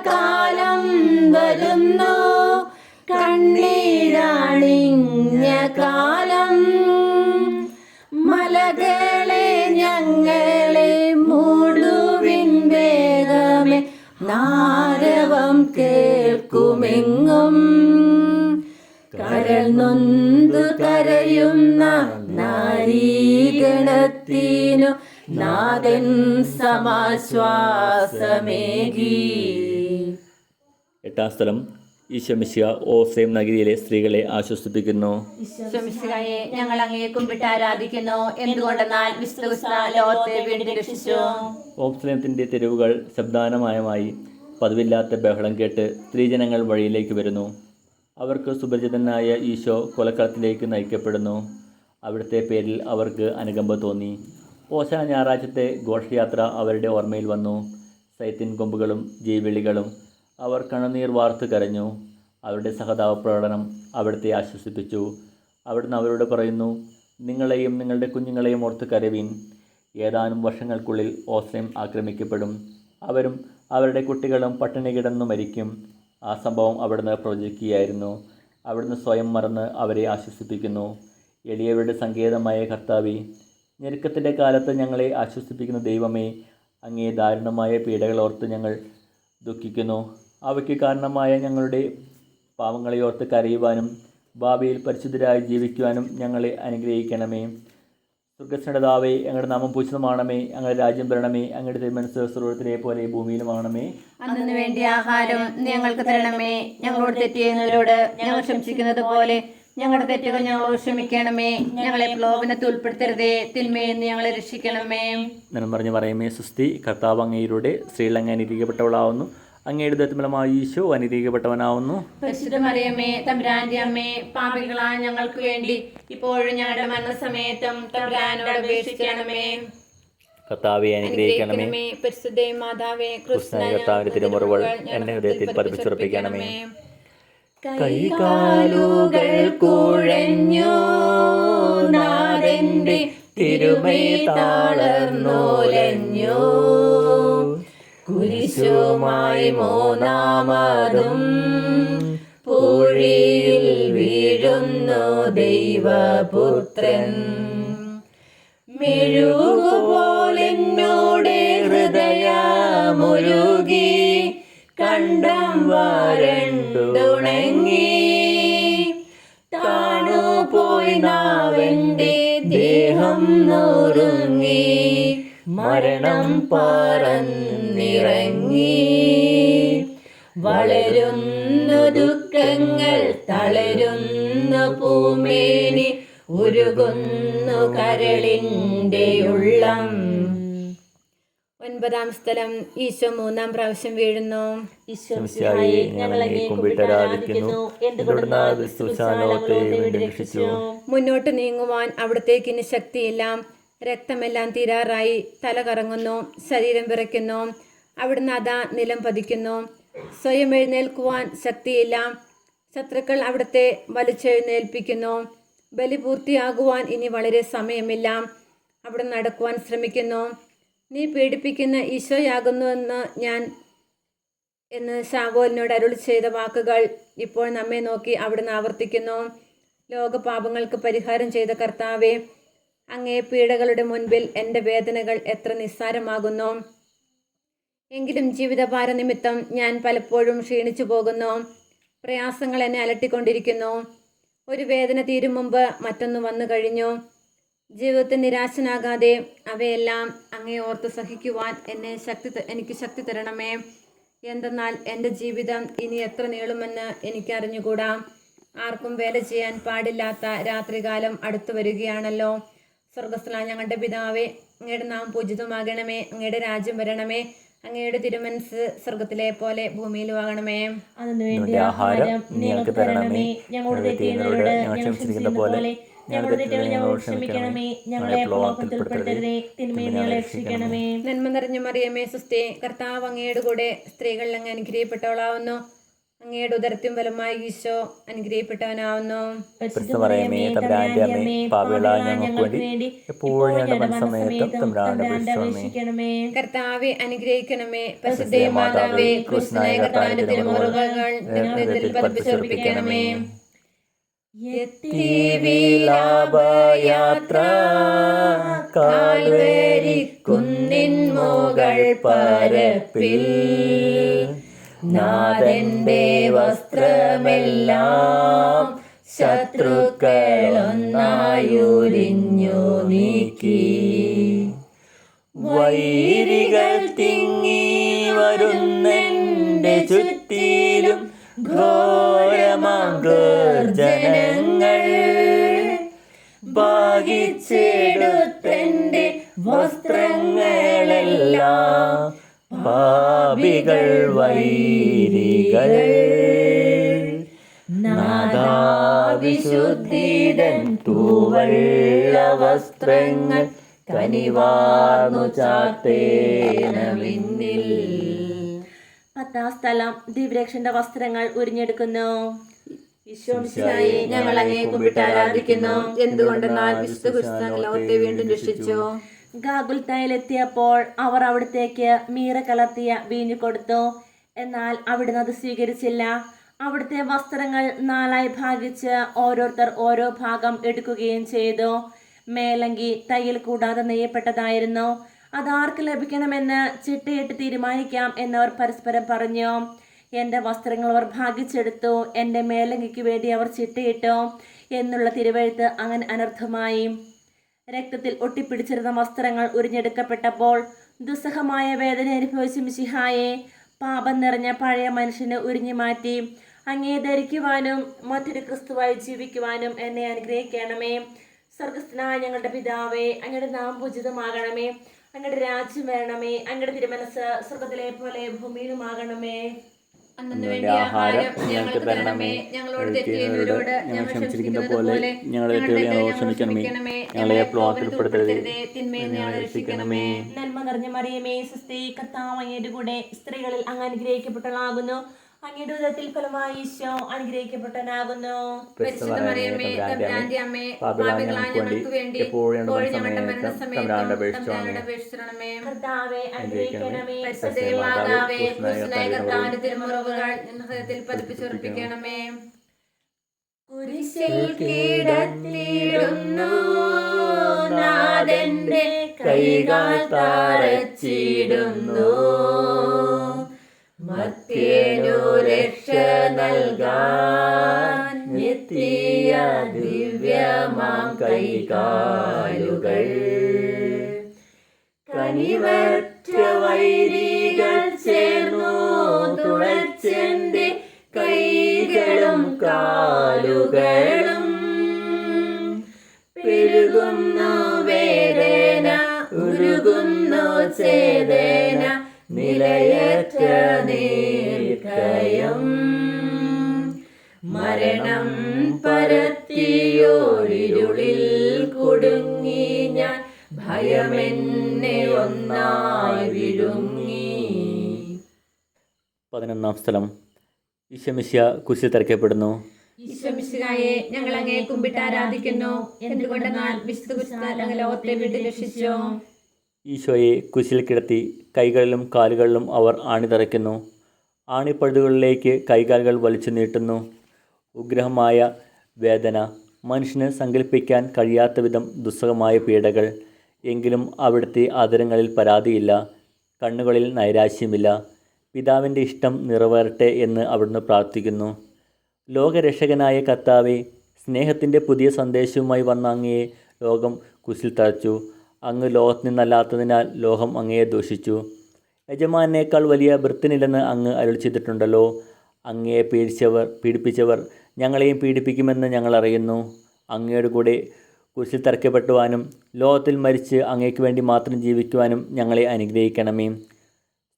കാലം വരുന്നു, കണ്ണീരാണിഞ്ഞ കാലം. മലകളെ ഞങ്ങളെ മൂടുവിൻ വേഗമേ, നാരവം കേൾക്കുമെങ്ങും. കരൾ നൊന്തു കരയുന്ന നാരീഗണത്തിനു നാഥൻ സമാശ്വാസമേകി. എട്ടാം സ്ഥലം, ഈശോ മിശിഹ ഓസേം നഗരിയിലെ സ്ത്രീകളെ ആശ്വസിപ്പിക്കുന്നു. ഈശോമിശിഹായെ ഞങ്ങൾ അങ്ങയെ കുമ്പിട്ട് ആരാധിക്കുന്നു. എന്തുകൊണ്ടെന്നാൽ വിശുദ്ധ ലോകത്തെ വീണ്ടും രക്ഷിച്ചു. ഓംസ്ലേമത്തിൻ്റെ തെരുവുകൾ ശബ്ദാനമയമായി. പതിവില്ലാത്ത ബഹളം കേട്ട് സ്ത്രീജനങ്ങൾ വഴിയിലേക്ക് വരുന്നു. അവർക്ക് സുപരിചിതനായ ഈശോ കൊലക്കളത്തിലേക്ക് നയിക്കപ്പെടുന്നു. അവിടുത്തെ പേരിൽ അവർക്ക് അനുകമ്പ തോന്നി. ഓശാന ഞായറാഴ്ചത്തെ ഘോഷയാത്ര അവരുടെ ഓർമ്മയിൽ വന്നു. സൈത്തിൻ കൊമ്പുകളും ജീവിളികളും. അവർ കണ്ണുനീർ വാർത്ത് കരഞ്ഞു. അവരുടെ സഹതാപ പ്രകടനം അവിടുത്തെ ആശ്വസിപ്പിച്ചു. അവിടുന്ന് അവരോട് പറയുന്നു, നിങ്ങളെയും നിങ്ങളുടെ കുഞ്ഞുങ്ങളെയും ഓർത്ത് കരവീൻ. ഏതാനും വർഷങ്ങൾക്കുള്ളിൽ ഓസ്ലേം ആക്രമിക്കപ്പെടും. അവരും അവരുടെ കുട്ടികളും പട്ടിണി കിടന്നു മരിക്കും. ആ സംഭവം അവിടുന്ന് പ്രവചിക്കുകയായിരുന്നു. അവിടുന്ന് സ്വയം മറന്ന് അവരെ ആശ്വസിപ്പിക്കുന്നു. എളിയവരുടെ സങ്കേതമായ കർത്താവേ, ഞെരുക്കത്തിൻ്റെ കാലത്ത് ഞങ്ങളെ ആശ്വസിപ്പിക്കുന്ന ദൈവമേ, അങ്ങേ ദാരുണമായ പീഡകളോർത്ത് ഞങ്ങൾ ദുഃഖിക്കുന്നു. അവയ്ക്ക് കാരണമായ ഞങ്ങളുടെ പാവങ്ങളെ ഓർത്ത് കരയുവാനും ഭാവിയിൽ പരിശുദ്ധരായി ജീവിക്കുവാനും ഞങ്ങളെ അനുഗ്രഹിക്കണമേ. സ്വർഗ്ഗസ്നേഹതാവേ, ഞങ്ങളുടെ നാമം പൂജിതമാണമേ. ഞങ്ങളുടെ രാജ്യം വരണമേ. അങ്ങയുടെ തിരുമനസ്സ് സ്വർഗ്ഗത്തിലെ പോലെ ഭൂമിയിലുമാണമേ. അന്നു വേണ്ടിയ ആഹാരം ഞങ്ങൾക്ക് തരണമേ. ഞങ്ങളോട് തെറ്റ് ചെയ്യുന്നവരോട് ഞങ്ങൾ ക്ഷമിക്കുന്നത് പോലെ ഞങ്ങളുടെ തെറ്റുകൾ ഞങ്ങളോട് ക്ഷമിക്കണമേ. ഞങ്ങളെ പ്രലോഭനത്തിൽ ഉൾപ്പെടുത്തരുതേ, തിന്മയിൽ നിന്ന് ഞങ്ങളെ രക്ഷിക്കണമേ. ഞാൻ പറഞ്ഞു പറയുമേ, സുസ്തി, കർത്താവ് അങ്ങയുടെ സ്ത്രീകൾ അങ്ങ് അനുഗ്രഹിക്കപ്പെട്ടവളാവുന്നു. അങ്ങയുടെ ദത്തമലമായ ഈശോ അനുഗ്രഹിക്കപ്പെട്ടവനാവുന്നു. പരിശുദ്ധ മറിയമ്മേ, തമ്പുരാന്റെ അമ്മേ, പാപികളായ ഞങ്ങൾക്ക് വേണ്ടി ഇപ്പോഴും ഞങ്ങളുടെ മരണസമയത്തും തമ്പുരാനോട് അപേക്ഷിക്കണമേ. കർത്താവെ അനുഗ്രഹിക്കണമേ. പരിശുദ്ധ മാതാവേ, ക്രിസ്തുനായ കർത്താവിന്റെ തിരുമുറിവുകൾ എന്റെ ഹൃദയത്തിൽ പതിപ്പിച്ചുറപ്പിക്കണമേ. കൈകാലുകൾ കുഴഞ്ഞു നാഥന്റെ തിരുമൈ താളർന്നോലഞ്ഞു. കുരിശുമായി മൂന്നാമതും പൂഴിയിൽ വീഴുന്നു ദൈവപുത്രൻ. മെഴുകുപോലെന്നോടെ ഹൃദയമുരുകി, കണ്ടം വരണ്ടുണങ്ങി. താണുപോയി നാവന്റെ ദേഹം നുറുങ്ങി, മരണം പറന്നിറങ്ങി. വളരുന്നു ദുഃഖങ്ങൾ, തളരുന്നു പൂമേനി, ഉരുകുന്നു കരളിൻ്റെ ഉള്ളം. ഒൻപതാം സ്ഥലം, ഈശോ 3-ാം പ്രാവശ്യം വീഴുന്നു. ഈശോമിശിഹായെ ഞങ്ങൾ അങ്ങയെ കുമ്പിട്ട് ആരാധിക്കുന്നു. എന്തുകൊണ്ടെന്നാൽ വിശുദ്ധ ലോകത്തെ വീണ്ടും രക്ഷിച്ചു. മുന്നോട്ട് നീങ്ങുവാൻ അവിടത്തേക്ക് ഇനി ശക്തിയില്ല. രക്തമെല്ലാം തീരാറായി. തല കറങ്ങുന്നു, ശരീരം വിറയ്ക്കുന്നു. അവിടുന്ന് അതാ നിലം പതിക്കുന്നു. സ്വയം എഴുന്നേൽക്കുവാൻ ശക്തിയില്ല. ശത്രുക്കൾ അവിടുത്തെ വലിച്ചെഴുന്നേൽപ്പിക്കുന്നു. ബലി പൂർത്തിയാകുവാൻ ഇനി വളരെ സമയമില്ല. അവിടെ നടക്കുവാൻ ശ്രമിക്കുന്നു. നീ പീഡിപ്പിക്കുന്ന ഈശോയാകുന്നുവെന്ന് ഞാൻ എന്ന് ശാവോലിനോട് അരുളി ചെയ്ത വാക്കുകൾ ഇപ്പോൾ നമ്മെ നോക്കി അവിടുന്ന് ആവർത്തിക്കുന്നു. ലോകപാപങ്ങൾക്ക് പരിഹാരം ചെയ്ത കർത്താവേ, അങ്ങേ പീഡകളുടെ മുൻപിൽ എൻ്റെ വേദനകൾ എത്ര നിസ്സാരമാകുന്നു. എങ്കിലും ജീവിതഭാര നിമിത്തം ഞാൻ പലപ്പോഴും ക്ഷീണിച്ചു പോകുന്നു. പ്രയാസങ്ങൾ എന്നെ അലട്ടിക്കൊണ്ടിരിക്കുന്നു. ഒരു വേദന തീരും മുമ്പ് മറ്റൊന്ന് വന്നു കഴിഞ്ഞു. ജീവിതത്തിൽ നിരാശനാകാതെ അവയെല്ലാം അങ്ങേ ഓർത്ത് സഹിക്കുവാൻ എനിക്ക് ശക്തി തരണമേ. എന്തെന്നാൽ എൻ്റെ ജീവിതം ഇനി എത്ര നീളുമെന്ന് എനിക്കറിഞ്ഞുകൂടാ. ആർക്കും വേല ചെയ്യാൻ പാടില്ലാത്ത രാത്രികാലം അടുത്തു വരികയാണല്ലോ. സ്വർഗസ്ഥല ഞങ്ങളുടെ പിതാവേ, അങ്ങയുടെ നാമം പൂജിതമാകണമേ. അങ്ങയുടെ രാജ്യം വരണമേ. അങ്ങയുടെ തിരുമനസ് സ്വർഗത്തിലെ പോലെ ഭൂമിയിലും ആകണമേ. അതിനുവേണ്ടി ആഹാരം ഞങ്ങൾക്ക് തരണമേ. ഞങ്ങളുടെ തെറ്റുകളോട് ഞങ്ങൾ ക്ഷമിക്കുന്ന പോലെ ഞങ്ങളുടെ തെറ്റുകൾ ഞങ്ങളോട് ക്ഷമിക്കണമേ. ഞങ്ങളെ പ്രലോഭനത്തിൽ ഉൾപ്പെടുത്തരുതേ, തിന്മയിൽ ഞങ്ങളെ രക്ഷിക്കണമേ. നന്മ നിറഞ്ഞ മറിയമേ, സുസ്ഥി, കർത്താവ് അങ്ങയുടെ കൂടെ സ്ത്രീകളിൽ അങ്ങ് അനുഗ്രഹിക്കപ്പെട്ടവളാവുന്നു. അങ്ങയുടെ ഉദരത്തിൻ ഫലമായി ഈശോ അനുഗ്രഹിക്കപ്പെട്ടവനാവുന്നു. പരിശുദ്ധ മറിയമേ, തമ്പുരാന്റെ അമ്മേ, പാപികളായ ഞങ്ങൾക്ക് വേണ്ടി എപ്പോഴും ഞങ്ങളുടെ മരണസമയത്തും തമ്പുരാനോട് അപേക്ഷിക്കണമേ. കർത്താവെ അനുഗ്രഹിക്കണമേ. പരിശുദ്ധ മാതാവേ, ക്രിസ്തുനായ കർത്താവിന്റെ തിരുമുറുകൾ ഹൃദയത്തിൽ പതിപ്പിച്ചർപ്പിക്കണമേ. യാത്ര കാൽവരി കുന്നിൻ മുകൾ പരപ്പിൽ നാഥന്റെ വസ്ത്രമെല്ലാം ശത്രുക്കളൊന്നായുരിഞ്ഞു നീക്കി. വൈരികൾ തിങ്ങി വരുന്നെന്റെ ചുറ്റിലും ഘോരമാർജനങ്ങൾ ഭാഗിച്ചെടുത്തെന്റെ വസ്ത്രങ്ങളെല്ലാം പാപികൾ വൈരികൾ. നാദാവിശുദ്ധിതൻ തൂവള്ള വസ്ത്രങ്ങൾ കനിവാർന്നു ചാത്തേനമിന്നിൽ. 10-ാം സ്ഥലം ദിവ്യരക്ഷന്റെ വസ്ത്രങ്ങൾ ഉരിഞ്ഞെടുക്കുന്നു. ഈശോമിശിഹായെ, ഞങ്ങൾ അങ്ങയെ കുമ്പിട്ട് ആരാധിക്കുന്നു. എന്തുകൊണ്ടെന്നാൽ വിശുദ്ധ ക്രിസ്തു ലോകത്തെ വീണ്ടും രക്ഷിച്ചു. ഗാഗുൽത്തായിലെത്തിയപ്പോൾ അവർ അവിടത്തേക്ക് മീറ കലർത്തിയ വീഞ്ഞു കൊടുത്തു. എന്നാൽ അവിടുന്ന് അത് സ്വീകരിച്ചില്ല. അവിടുത്തെ വസ്ത്രങ്ങൾ 4ആയി ഭാഗിച്ച് ഓരോരുത്തർ ഓരോ ഭാഗം എടുക്കുകയും ചെയ്തു. മേലങ്കി തയ്യൽ കൂടാതെ നെയ്യപ്പെട്ടതായിരുന്നു. അതാർക്ക് ലഭിക്കണമെന്ന് ചിട്ടയിട്ട് തീരുമാനിക്കാം എന്നവർ പരസ്പരം പറഞ്ഞു. എൻ്റെ വസ്ത്രങ്ങൾ അവർ ഭാഗിച്ചെടുത്തു, എൻ്റെ മേലങ്കിക്ക് വേണ്ടി അവർ ചിട്ടയിട്ടു എന്നുള്ള തിരുവെഴുത്ത് അങ്ങനെ അനർത്ഥമായി. രക്തത്തിൽ ഒട്ടിപ്പിടിച്ചിരുന്ന വസ്ത്രങ്ങൾ ഉരിഞ്ഞെടുക്കപ്പെട്ടപ്പോൾ ദുസ്സഹമായ വേദന അനുഭവിച്ച മിശിഹായെ, പാപം നിറഞ്ഞ പഴയ മനുഷ്യന് ഉരിഞ്ഞു മാറ്റി അങ്ങേ ധരിക്കുവാനും മറ്റൊരു ക്രിസ്തുവായി ജീവിക്കുവാനും എന്നെ അനുഗ്രഹിക്കണമേ. സ്വർഗസ്ഥനായ ഞങ്ങളുടെ പിതാവേ, അങ്ങയുടെ നാമം പൂജിതമാകണമേ. അങ്ങയുടെ രാജ്യം വരണമേ. അങ്ങയുടെ തിരുമനസ് സ്വർഗത്തിലെ പോലെ ഭൂമിയിലുമാകണമേ. അന്നു വേണ്ടി ആഹാരം ഞങ്ങൾക്ക് തരണമേ. ഞങ്ങളോട് തെറ്റ് ചെയ്യുന്നവരോട് ഞങ്ങൾ ക്ഷമിച്ചിരിക്കുന്നത് പോലെ ഞങ്ങളുടെ തെറ്റുകൾ ക്ഷമിക്കണമേ. ഞങ്ങളെ പ്രലോഭനത്തിൽ ഉൾപ്പെടുത്തരുതേ, തിന്മയിൽ ഞങ്ങളെ രക്ഷിക്കണമേ. നന്മ നിറഞ്ഞ മറിയമേ, സുസ്ഥി, കർത്താവ് അങ്ങയുടെ കൂടെ സ്ത്രീകളിൽ അങ്ങ് അനുഗ്രഹിക്കപ്പെട്ടവളാകുന്നു. അങ്ങയുടെ ഉദരത്തിൽ ഫലമായി ഈശോ അനുഗ്രഹിക്കപ്പെട്ടവനാകുന്നു. പരിശുദ്ധ മറിയമേ, തമ്പുരാന്റെ അമ്മേ, പാപികളായ ഞങ്ങൾക്ക് വേണ്ടി എപ്പോഴും ഞങ്ങളുടെ മരണസമയത്തും തമ്പുരാനോട് അപേക്ഷിക്കണമേ. കർത്താവേ, അനുഗ്രഹിക്കണമേ. പരിശുദ്ധ മാതാവേ, ക്രിസ്തുനായ കർത്താവിന്റെ തിരുമുറുകൾ ഹൃദയത്തിൽ പതിപ്പിച്ചുറപ്പിക്കണമേ. കുരിശിൽ കിടത്തിയിടുന്നു നാഥന്റെ കൈകൾ തറച്ചിടുന്നു. മർത്യനു രക്ഷ നൽകാൻ എത്തിയ ദിവ്യമാം കൈകാലുകൾ. കനിവറ്റ വൈരികൾ ചേർന്നു തുളച്ചെന്റെ കൈകളും കാലുകളും. പെരുകുന്നു വേദന, ഉരുകുന്നു ചേതന, നിലയറ്റ നീർക്കയം. മരണം പരത്തിയോരിരുളിൽ കുടുങ്ങി ഞാൻ, ഭയമെന്നെ ഒന്നായി വിഴുങ്ങി. 11-ാം സ്ഥലം ഈശോമിശിഹ കുരിശിൽ തറയ്ക്കപ്പെടുന്നു. ഈശോമിശിഹായെ, ഞങ്ങൾ അങ്ങയെ കുമ്പിട്ട് ആരാധിക്കുന്നു. എന്തുകൊണ്ടെന്നാൽ വിശുദ്ധ ക്രിസ്തു അങ്ങ് ലോകത്തെ വീണ്ടും രക്ഷിച്ചു. ഈശോയെ കുരിശിൽ കിടത്തി കൈകളിലും കാലുകളിലും അവർ ആണിതറയ്ക്കുന്നു. ആണിപ്പഴുതുകളിലേക്ക് കൈകാലുകൾ വലിച്ചു നീട്ടുന്നു. ഉഗ്രഹമായ വേദന, മനുഷ്യന് സങ്കല്പിക്കാൻ കഴിയാത്ത വിധം ദുസ്സഹമായ പീഡകൾ. എങ്കിലും അവിടുത്തെ ആദരങ്ങളിൽ പരാതിയില്ല, കണ്ണുകളിൽ നൈരാശ്യമില്ല. പിതാവിൻ്റെ ഇഷ്ടം നിറവേറട്ടെ എന്ന് അവിടുന്ന് പ്രാർത്ഥിക്കുന്നു. ലോകരക്ഷകനായ കർത്താവേ, സ്നേഹത്തിൻ്റെ പുതിയ സന്ദേശവുമായി വന്ന അങ്ങയെ ലോകം കുരിശിൽ തറച്ചു. അങ്ങ് ലോകത്തിൽ നിന്നല്ലാത്തതിനാൽ ലോകം അങ്ങയെ ദൂഷിച്ചു. യജമാനേക്കാൾ വലിയ ഭൃത്യനില്ലെന്ന് അങ്ങ് അരുളി ചെയ്തിട്ടുണ്ടല്ലോ. അങ്ങയെ പീഡിപ്പിച്ചവർ ഞങ്ങളെയും പീഡിപ്പിക്കുമെന്ന് ഞങ്ങൾ അറിയുന്നു. അങ്ങയുടെ കൂടെ കുരിശിൽ തറയ്ക്കപ്പെടുവാനും ലോകത്തിൽ മരിച്ച് അങ്ങയ്ക്ക് വേണ്ടി മാത്രം ജീവിക്കുവാനും ഞങ്ങളെ അനുഗ്രഹിക്കണമേ.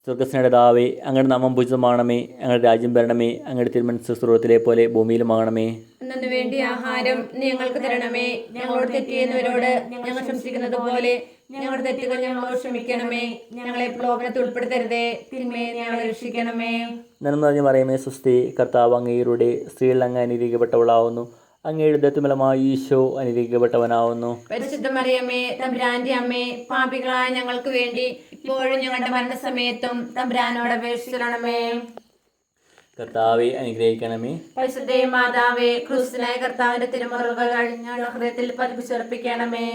സ്വർഗസ്നേഹപിതാവേ, അങ്ങയുടെ നാമം പൂജിതമാണമേ. അങ്ങയുടെ രാജ്യം വരണമേ. അങ്ങയുടെ തിരുമനസ്സ് സ്വർഗത്തിലെ പോലെ ഭൂമിയിലുമാകണമേ. അന്നു വേണ്ടി ആഹാരം നീ ഞങ്ങൾക്ക് തരണമേ. ഞങ്ങളോട് തെറ്റ് ചെയ്യുന്നവരോട് ഞങ്ങൾ ക്ഷമിക്കുന്നത് പോലെ ഞങ്ങളുടെ തെറ്റുകൾ ഞങ്ങളോട് ക്ഷമിക്കണമേ. ഞങ്ങളെ പ്രലോഭനത്തിൽ ഉൾപ്പെടുത്തരുതേ, തിന്മയെ ഞങ്ങളെ രക്ഷിക്കണമേ. നന്മ നിറഞ്ഞ മറിയമേ, സ്വസ്തി, കർത്താവ് അങ്ങയുടെ സ്ത്രീകൾ അങ്ങ് അനുഗ്രഹിക്കപ്പെട്ടവളാവുന്നു. അങ്ങയുടെ ഉദരത്തിൻഫലമായ ഈശോ അനുഗ്രഹിക്കപ്പെട്ടവനാവുന്നു. പരിശുദ്ധ മറിയമേ, തമ്പുരാന്റെ അമ്മേ, പാപികളായ ഞങ്ങൾക്ക് വേണ്ടി ഇപ്പോഴും ഞങ്ങളുടെ മരണസമയത്തും തമ്പുരാനോട് അപേക്ഷിക്കണമേ. കർത്താവെ അനുഗ്രഹിക്കണമേ. പരിശുദ്ധ മാതാവേ, ക്രിസ്തുനായ കർത്താവിന്റെ തിരുമുറിവുകൾ ഞങ്ങളുടെ ഹൃദയത്തിൽ പതിപ്പിച്ചുറപ്പിക്കണമേ.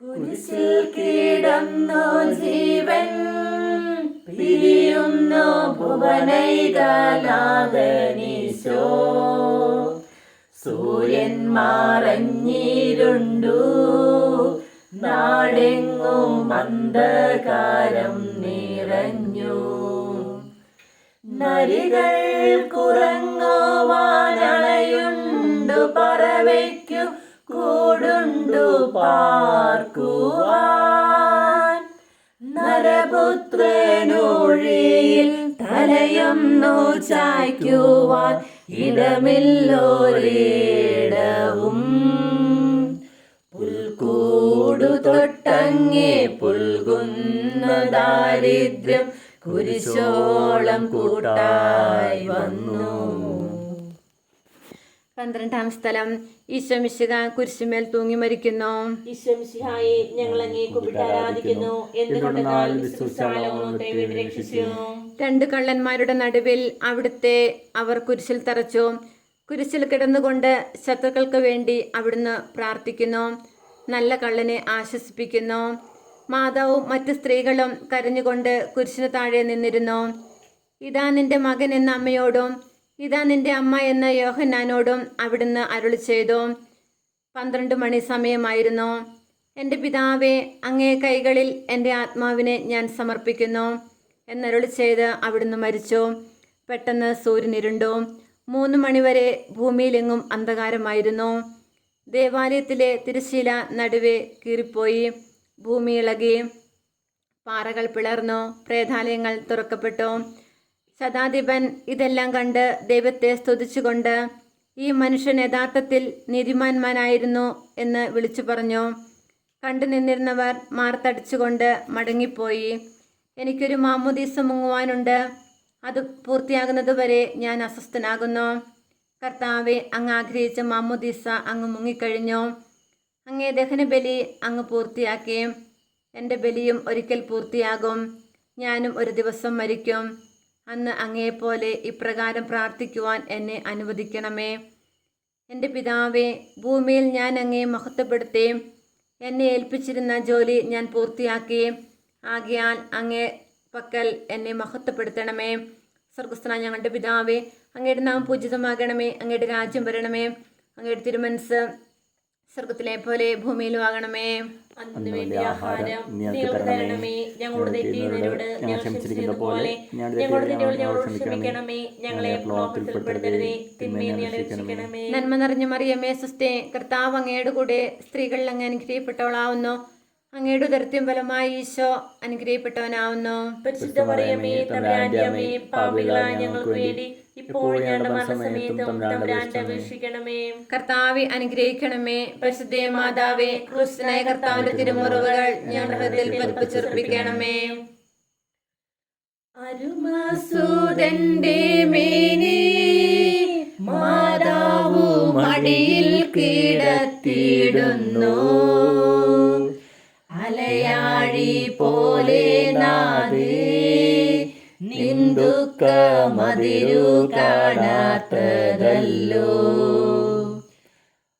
കുരിശിൽ കിടന്നു ജീവൻ പിരിയുന്നു ഭുവനൈകനാഥനീശോ. സൂര്യൻ മറഞ്ഞിരുണ്ടു, നാടെങ്ങും അന്ധകാരം നിറഞ്ഞു. നരികൾ കുറങ്ങുവാനളയുണ്ടു, പറവയ്ക്കു കൂടുണ്ടു പാർക്കുവാൻ. നരപുത്രനൊഴിയിൽ തലയൊന്നു ചായ്ക്കുവാൻ ഇടമില്ലോരിടവും. പുൽക്കൂടു തൊട്ടങ്ങേ പുൽകുന്ന ദാരിദ്ര്യം കുരിശോളം കൂട്ടായി വന്നു. 12-ാം സ്ഥലം. ഈശോ മിശിഹ കുരിശുമേൽ തൂങ്ങി മരിക്കുന്നു. ഈശോ മിശിഹായെ, ഞങ്ങൾ അങ്ങേ കുമ്പിട്ട് ആരാധിക്കുന്നു. എന്തുകൊണ്ടെന്നാൽ വിശ്വസിച്ചാലോത്തെ രക്ഷിച്ചു. 2 കള്ളന്മാരുടെ നടുവിൽ അവിടുത്തെ അവർ കുരിശിൽ തറച്ചു. കുരിശിൽ കിടന്നുകൊണ്ട് ശത്രുക്കൾക്ക് വേണ്ടി അവിടുന്ന് പ്രാർത്ഥിക്കുന്നു. നല്ല കള്ളനെ ആശ്വസിപ്പിക്കുന്നു. മാതാവും മറ്റു സ്ത്രീകളും കരഞ്ഞുകൊണ്ട് കുരിശിന് താഴെ നിന്നിരുന്നു. ഇതാ നിന്റെ മകൻ എന്ന അമ്മയോടും ഇതാ നിന്റെ അമ്മ എന്ന യോഹന്നാനോടും അവിടുന്ന് അരുളി ചെയ്തു. 12 മണി സമയമായിരുന്നു. എൻ്റെ പിതാവേ, അങ്ങേ കൈകളിൽ എൻ്റെ ആത്മാവിനെ ഞാൻ സമർപ്പിക്കുന്നു എന്നരുളി ചെയ്ത് അവിടുന്ന് മരിച്ചു. പെട്ടെന്ന് സൂര്യൻ ഇരുണ്ടു. 3 മണിവരെ ഭൂമിയിലെങ്ങും അന്ധകാരമായിരുന്നു. ദേവാലയത്തിലെ തിരശ്ശീല നടുവെ കീറിപ്പോയി. ഭൂമി ഇളകി, പാറകൾ പിളർന്നു, പ്രേതാലയങ്ങൾ തുറക്കപ്പെട്ടു. ശതാധിപൻ ഇതെല്ലാം കണ്ട് ദൈവത്തെ സ്തുതിച്ചുകൊണ്ട് ഈ മനുഷ്യൻ യഥാർത്ഥത്തിൽ നീതിമാന്മാനായിരുന്നു എന്ന് വിളിച്ചു പറഞ്ഞു. കണ്ടു നിന്നിരുന്നവർ മാർത്തടിച്ചുകൊണ്ട് മടങ്ങിപ്പോയി. എനിക്കൊരു മാമോദീസ മുങ്ങുവാനുണ്ട്, അത് പൂർത്തിയാകുന്നതുവരെ ഞാൻ അസ്വസ്ഥനാകുന്നു. കർത്താവെ, അങ്ങ് ആഗ്രഹിച്ച മാമോദീസ അങ്ങ് മുങ്ങിക്കഴിഞ്ഞു. അങ്ങേ ദഹനബലി അങ്ങ് പൂർത്തിയാക്കി. എൻ്റെ ബലിയും ഒരിക്കൽ പൂർത്തിയാകും. ഞാനും ഒരു ദിവസം മരിക്കും. അന്ന് അങ്ങയെപ്പോലെ ഇപ്രകാരം പ്രാർത്ഥിക്കുവാൻ എന്നെ അനുവദിക്കണമേ. എൻ്റെ പിതാവേ, ഭൂമിയിൽ ഞാൻ അങ്ങയെ മഹത്വപ്പെടുത്തി. എന്നെ ഏൽപ്പിച്ചിരുന്ന ജോലി ഞാൻ പൂർത്തിയാക്കി. ആകയാൽ അങ്ങേ പക്കൽ എന്നെ മഹത്വപ്പെടുത്തണമേ. സ്വർഗസ്ഥനായ ഞങ്ങളുടെ പിതാവേ, അങ്ങയുടെ നാമം പൂജിതമാകണമേ. അങ്ങയുടെ രാജ്യം വരണമേ. അങ്ങയുടെ തിരുമനസ്സ് സ്വർഗത്തിലെ പോലെ ഭൂമിയിലും ആകണമേ. അന്നു വേണ്ടി ആഹാരം ഞങ്ങൾക്ക് തരണമേ. ഞങ്ങളുടെ തെറ്റിയവരോട് ഞങ്ങൾ ക്ഷമിച്ചിരിക്കുന്ന പോലെ ഞങ്ങളുടെ തെറ്റുകൾ ഞങ്ങളോട് ക്ഷമിക്കണമേ. ഞങ്ങളെ പ്രലോഭനത്തിൽ ഉൾപ്പെടുത്തരുതേ, തിന്മയിൽ നിന്ന് ഞങ്ങളെ രക്ഷിക്കണമേ. നന്മ നിറഞ്ഞ മറിയമേ, സ്വസ്തി, കർത്താവ് അങ്ങയുടെ കൂടെ സ്ത്രീകളിൽ അങ്ങ് അനുഗ്രഹിക്കപ്പെട്ടവളാവുന്നു. അങ്ങയുടെ ഉദരത്തിൻ ഫലമായി ഈശോ അനുഗ്രഹിക്കപ്പെട്ടവനാവുന്നു. പരിശുദ്ധ മറിയമേ, തമ്പുരാന്റെ അമ്മേ, പാപികളായ ഞങ്ങൾക്ക് വേണ്ടി ഇപ്പോൾ ഞങ്ങളുടെ മരണസമയത്തും തമ്പുരാന്റെ അപേക്ഷിക്കണമേ. കർത്താവെ അനുഗ്രഹിക്കണമേ. പരിശുദ്ധ മാതാവേ, ക്രിസ്തുനായ കർത്താവിന്റെ തിരുമുറിവുകൾ ഞങ്ങളുടെ ഹൃദയത്തിൽ പതിപ്പിച്ചുറപ്പിക്കണമേ. അരുമസൂതന്റെ മേനി മാതാവു മടിയിൽ കിടത്തിയിടുന്നു. അലയാഴി പോലെ നാദേ നിന്ദുക്കമതിരു കാണാത്തതല്ലോ.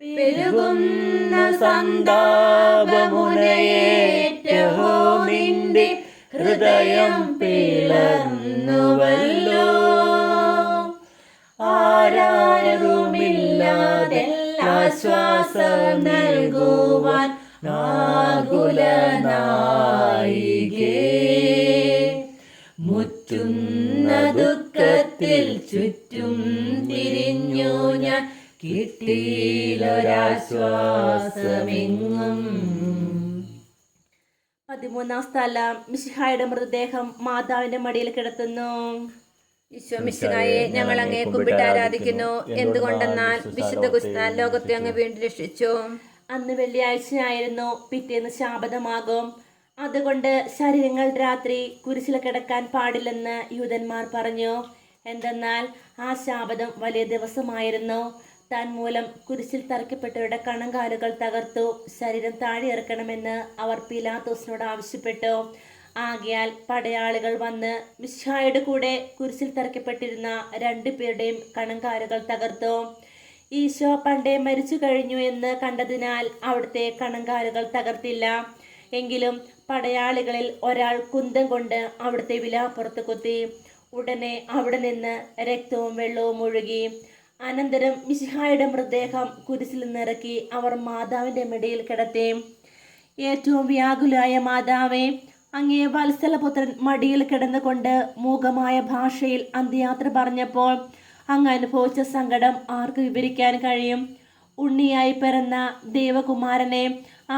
പെരുകുന്ന സന്താപമുനയേറ്റഹോ നിന്റെ ഹൃദയം പിളർന്നുവല്ലോ. ആരാരുമില്ലാതെ ആശ്വാസം നൽകുവാൻ ആകുലനായികേ. മുറ്റുന്ന ദുഃഖത്തിൽ ചുറ്റും തിരിഞ്ഞു ഞാൻ, കിട്ടിയിലൊരാശ്വാസമെങ്ങും. 13-ാം സ്ഥലം. മിശിഹായുടെ മൃതദേഹം മാതാവിന്റെ മടിയിൽ കിടത്തുന്നു. ഈശോ മിശിഹായെ ഞങ്ങൾ അങ്ങയെ കുമ്പിട്ട് ആരാധിക്കുന്നു. എന്തുകൊണ്ടെന്നാൽ വിശുദ്ധ കുസ്താൻ ലോകത്തെ അങ്ങ് വീണ്ടും രക്ഷിച്ചു. അന്ന് വെള്ളിയാഴ്ചയായിരുന്നു, പിറ്റേന്ന് ശാബതമാകും. അതുകൊണ്ട് ശരീരങ്ങൾ രാത്രി കുരിശിൽ കിടക്കാൻ പാടില്ലെന്ന് യൂതന്മാർ പറഞ്ഞു. എന്തെന്നാൽ ആ ശാബതം വലിയ ദിവസമായിരുന്നു. താൻ മൂലം കുരിശിൽ തറയ്ക്കപ്പെട്ടവരുടെ കണങ്കാലുകൾ തകർത്തു ശരീരം താഴെ ഇറക്കണമെന്ന് അവർ പീലാത്തോസിനോട് ആവശ്യപ്പെട്ടു. ആകയാൽ പടയാളികൾ വന്ന് മിശിഹായുടെ കൂടെ കുരിശിൽ തറയ്ക്കപ്പെട്ടിരുന്ന 2 പേരുടെയും കണങ്കാലുകൾ തകർത്തു. ഈശോ പണ്ടേ മരിച്ചു കഴിഞ്ഞു എന്ന് കണ്ടതിനാൽ അവിടുത്തെ കണങ്കാലുകൾ തകർത്തില്ല. എങ്കിലും പടയാളികളിൽ ഒരാൾ കുന്തം കൊണ്ട് അവിടുത്തെ വിലാപ്പുറത്ത് കുത്തി. ഉടനെ അവിടെ നിന്ന് രക്തവും വെള്ളവും ഒഴുകി. അനന്തരം മിശിഹായുടെ മൃതദേഹം കുരിശിൽ നിന്നിറക്കി അവർ മാതാവിന്റെ മടിയിൽ കിടത്തി. ഏറ്റവും വ്യാകുലായ മാതാവേ, അങ്ങേ വത്സലപുത്രൻ മടിയിൽ കിടന്നുകൊണ്ട് മൂകമായ ഭാഷയിൽ അന്ത്യയാത്ര പറഞ്ഞപ്പോൾ അങ്ങ് അനുഭവിച്ച സങ്കടം ആർക്ക് വിവരിക്കാൻ കഴിയും? ഉണ്ണിയായി പിറന്ന ദേവകുമാരനെ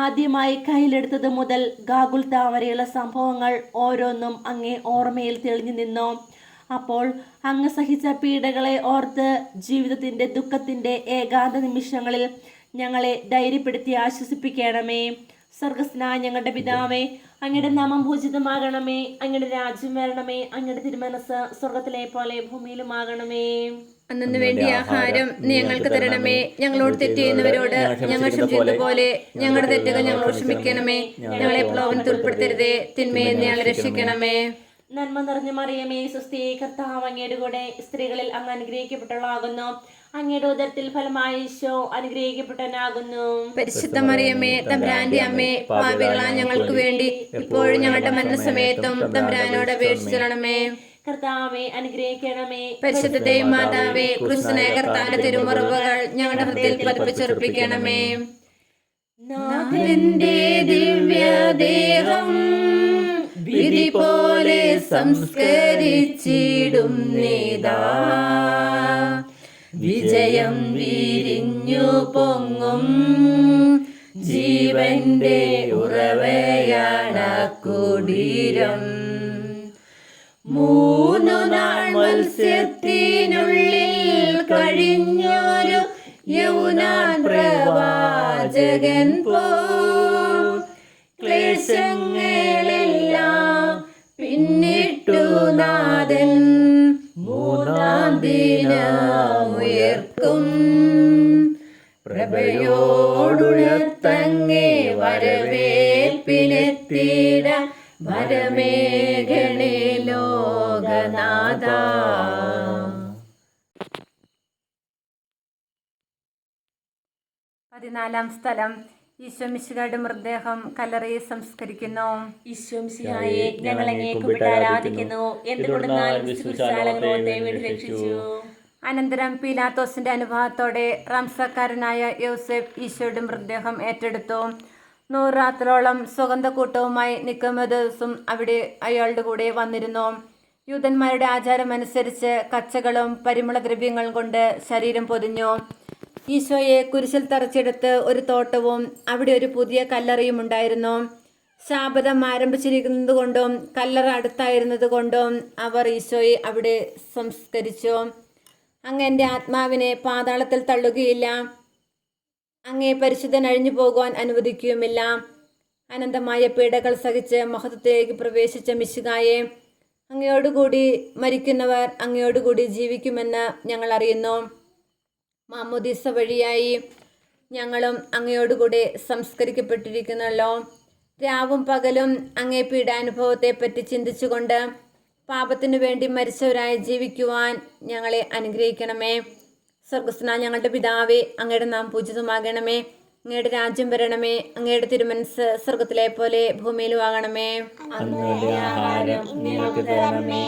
ആദ്യമായി കയ്യിലെടുത്തത് മുതൽ ഗാഗുൽത്ത വരെയുള്ള സംഭവങ്ങൾ ഓരോന്നും അങ്ങേ ഓർമ്മയിൽ തെളിഞ്ഞു നിന്നു. അപ്പോൾ അങ്ങ് സഹിച്ച പീഡകളെ ഓർത്ത് ജീവിതത്തിന്റെ ദുഃഖത്തിന്റെ ഏകാന്ത നിമിഷങ്ങളിൽ ഞങ്ങളെ ധൈര്യപ്പെടുത്തി ആശ്വസിപ്പിക്കണമേ. സ്വർഗസ്നായ ഞങ്ങളുടെ പിതാവേ, അങ്ങയുടെ നാമം പൂജിതമാകണമേ. അങ്ങയുടെ രാജ്യം വരണമേ. അങ്ങയുടെ തിരുമനസ് സ്വർഗത്തിലെ പോലെ ഭൂമിയിലുമാകണമേ. അന്നു വേണ്ടിയ ആഹാരം നീ ഞങ്ങൾക്ക് തരണമേ. ഞങ്ങളോട് തെറ്റ് ചെയ്യുന്നവരോട് ഞങ്ങൾ ക്ഷമിച്ചത് പോലെ ഞങ്ങളുടെ തെറ്റുകൾ ഞങ്ങളോട് ക്ഷമിക്കണമേ. ഞങ്ങളെ പ്രലോഭനത്തിൽ ഉൾപ്പെടുത്തരുതേ, തിന്മയെ ഞങ്ങളെ രക്ഷിക്കണമേ. നന്മ നിറഞ്ഞ മറിയമേ, സ്വസ്തി, കർത്താവ് അങ്ങയുടെ കൂടെ സ്ത്രീകളിൽ അങ്ങ് അനുഗ്രഹിക്കപ്പെട്ടവളാകുന്നു. അങ്ങയുടെ ഉദരത്തിൽ ഫലമായി ഈശോ അനുഗ്രഹിക്കപ്പെട്ടവനാകുന്നു. പരിശുദ്ധ മറിയമേ, തമ്പുരാന്റെ അമ്മേ, പാപികളായ ഞങ്ങൾക്ക് വേണ്ടി ഇപ്പോഴും ഞങ്ങളുടെ മരണസമയത്തും തമ്പുരാനോട് അപേക്ഷിച്ചണമേ. കർത്താവെ അനുഗ്രഹിക്കണമേ. പരിശുദ്ധ മാതാവേ, ക്രിസ്തുനായ കർത്താവിന്റെ തിരുമുറിവുകൾ ഞങ്ങളുടെ ഹൃദയത്തിൽ പതിപ്പിച്ചുറപ്പിക്കണമേ. നാഥന്റെ ദിവ്യദേഹം വിധി പോലെ സംസ്കരിച്ചിടും നേതാ, വിജയം വിരിഞ്ഞു പൊങ്ങും ജീവന്റെ ഉറവയാണ് കുടീരം. 3 നാൾ മത്സ്യത്തിനുള്ളിൽ കഴിഞ്ഞൊരു യൗനാൻ പ്രവാചകൻ പോ ക്ലേശങ്ങളെല്ലാം പിന്നിട്ടു നാഥൻ 3-ാം ദിനം ഉയർക്കും. പ്രഭയോടുണർത്തങ്ങേ വരവേൽപ്പിനെത്തിട വരമേഘണേ ലോകനാഥ. 14-ാം സ്ഥലം. ഈശോ മിശിഹായുടെ മൃതദേഹം കല്ലറയിൽ സംസ്കരിക്കുന്നു. ഈശോ മിശിഹായെ ഞങ്ങൾ അങ്ങേ കുമ്പിട്ട് ആരാധിക്കുന്നു. എന്തുകൊണ്ടെന്നാൽ രക്ഷിച്ചു. അനന്തരം പീലാത്തോസിന്റെ അനുഭവത്തോടെ റംസക്കാരനായ യോസെഫ് ഈശോയുടെ മൃതദേഹം ഏറ്റെടുത്തു. 100 രാത്രോളം സുഗന്ധക്കൂട്ടവുമായി നിക്കോമോദോസും അവിടെ അയാളുടെ കൂടെ വന്നിരുന്നു. യൂതന്മാരുടെ ആചാരമനുസരിച്ച് കച്ചകളും പരിമളദ്രവ്യങ്ങളും കൊണ്ട് ശരീരം പൊതിഞ്ഞു. ഈശോയെ കുരിശിൽ തറച്ചെടുത്ത് ഒരു തോട്ടവും അവിടെ ഒരു പുതിയ കല്ലറയും ഉണ്ടായിരുന്നു. ശാബതം ആരംഭിച്ചിരിക്കുന്നത് കൊണ്ടും കല്ലറ അടുത്തായിരുന്നത് കൊണ്ടും അവർ ഈശോയെ അവിടെ സംസ്കരിച്ചു. അങ്ങ് എൻ്റെ ആത്മാവിനെ പാതാളത്തിൽ തള്ളുകയില്ല, അങ്ങേ പരിശുദ്ധൻ അഴിഞ്ഞു പോകുവാൻ അനുവദിക്കുകയുമില്ല. അനന്തമായ പീഡകൾ സഹിച്ച് മഹത്വത്തിലേക്ക് പ്രവേശിച്ച മിശിഹായെ, അങ്ങയോടുകൂടി മരിക്കുന്നവർ അങ്ങയോടുകൂടി ജീവിക്കുമെന്ന് ഞങ്ങൾ അറിയുന്നു. മാമോദീസ വഴിയായി ഞങ്ങളും അങ്ങയോടുകൂടെ സംസ്കരിക്കപ്പെട്ടിരിക്കുന്നല്ലോ. രാവും പകലും അങ്ങേ പീഡാനുഭവത്തെപ്പറ്റി ചിന്തിച്ചുകൊണ്ട് പാപത്തിനു വേണ്ടി മരിച്ചവരായി ജീവിക്കുവാൻ ഞങ്ങളെ അനുഗ്രഹിക്കണമേ. സ്വർഗസ്ഥനായ ഞങ്ങളുടെ പിതാവേ, അങ്ങയുടെ നാം പൂജിതമാകണമേ. അങ്ങയുടെ രാജ്യം വരണമേ. അങ്ങയുടെ തിരുമനസ് സ്വർഗത്തിലെ പോലെ ഭൂമിയിലും ആകണമേ. ആഹാരം ഞങ്ങൾക്ക് തരണമേ.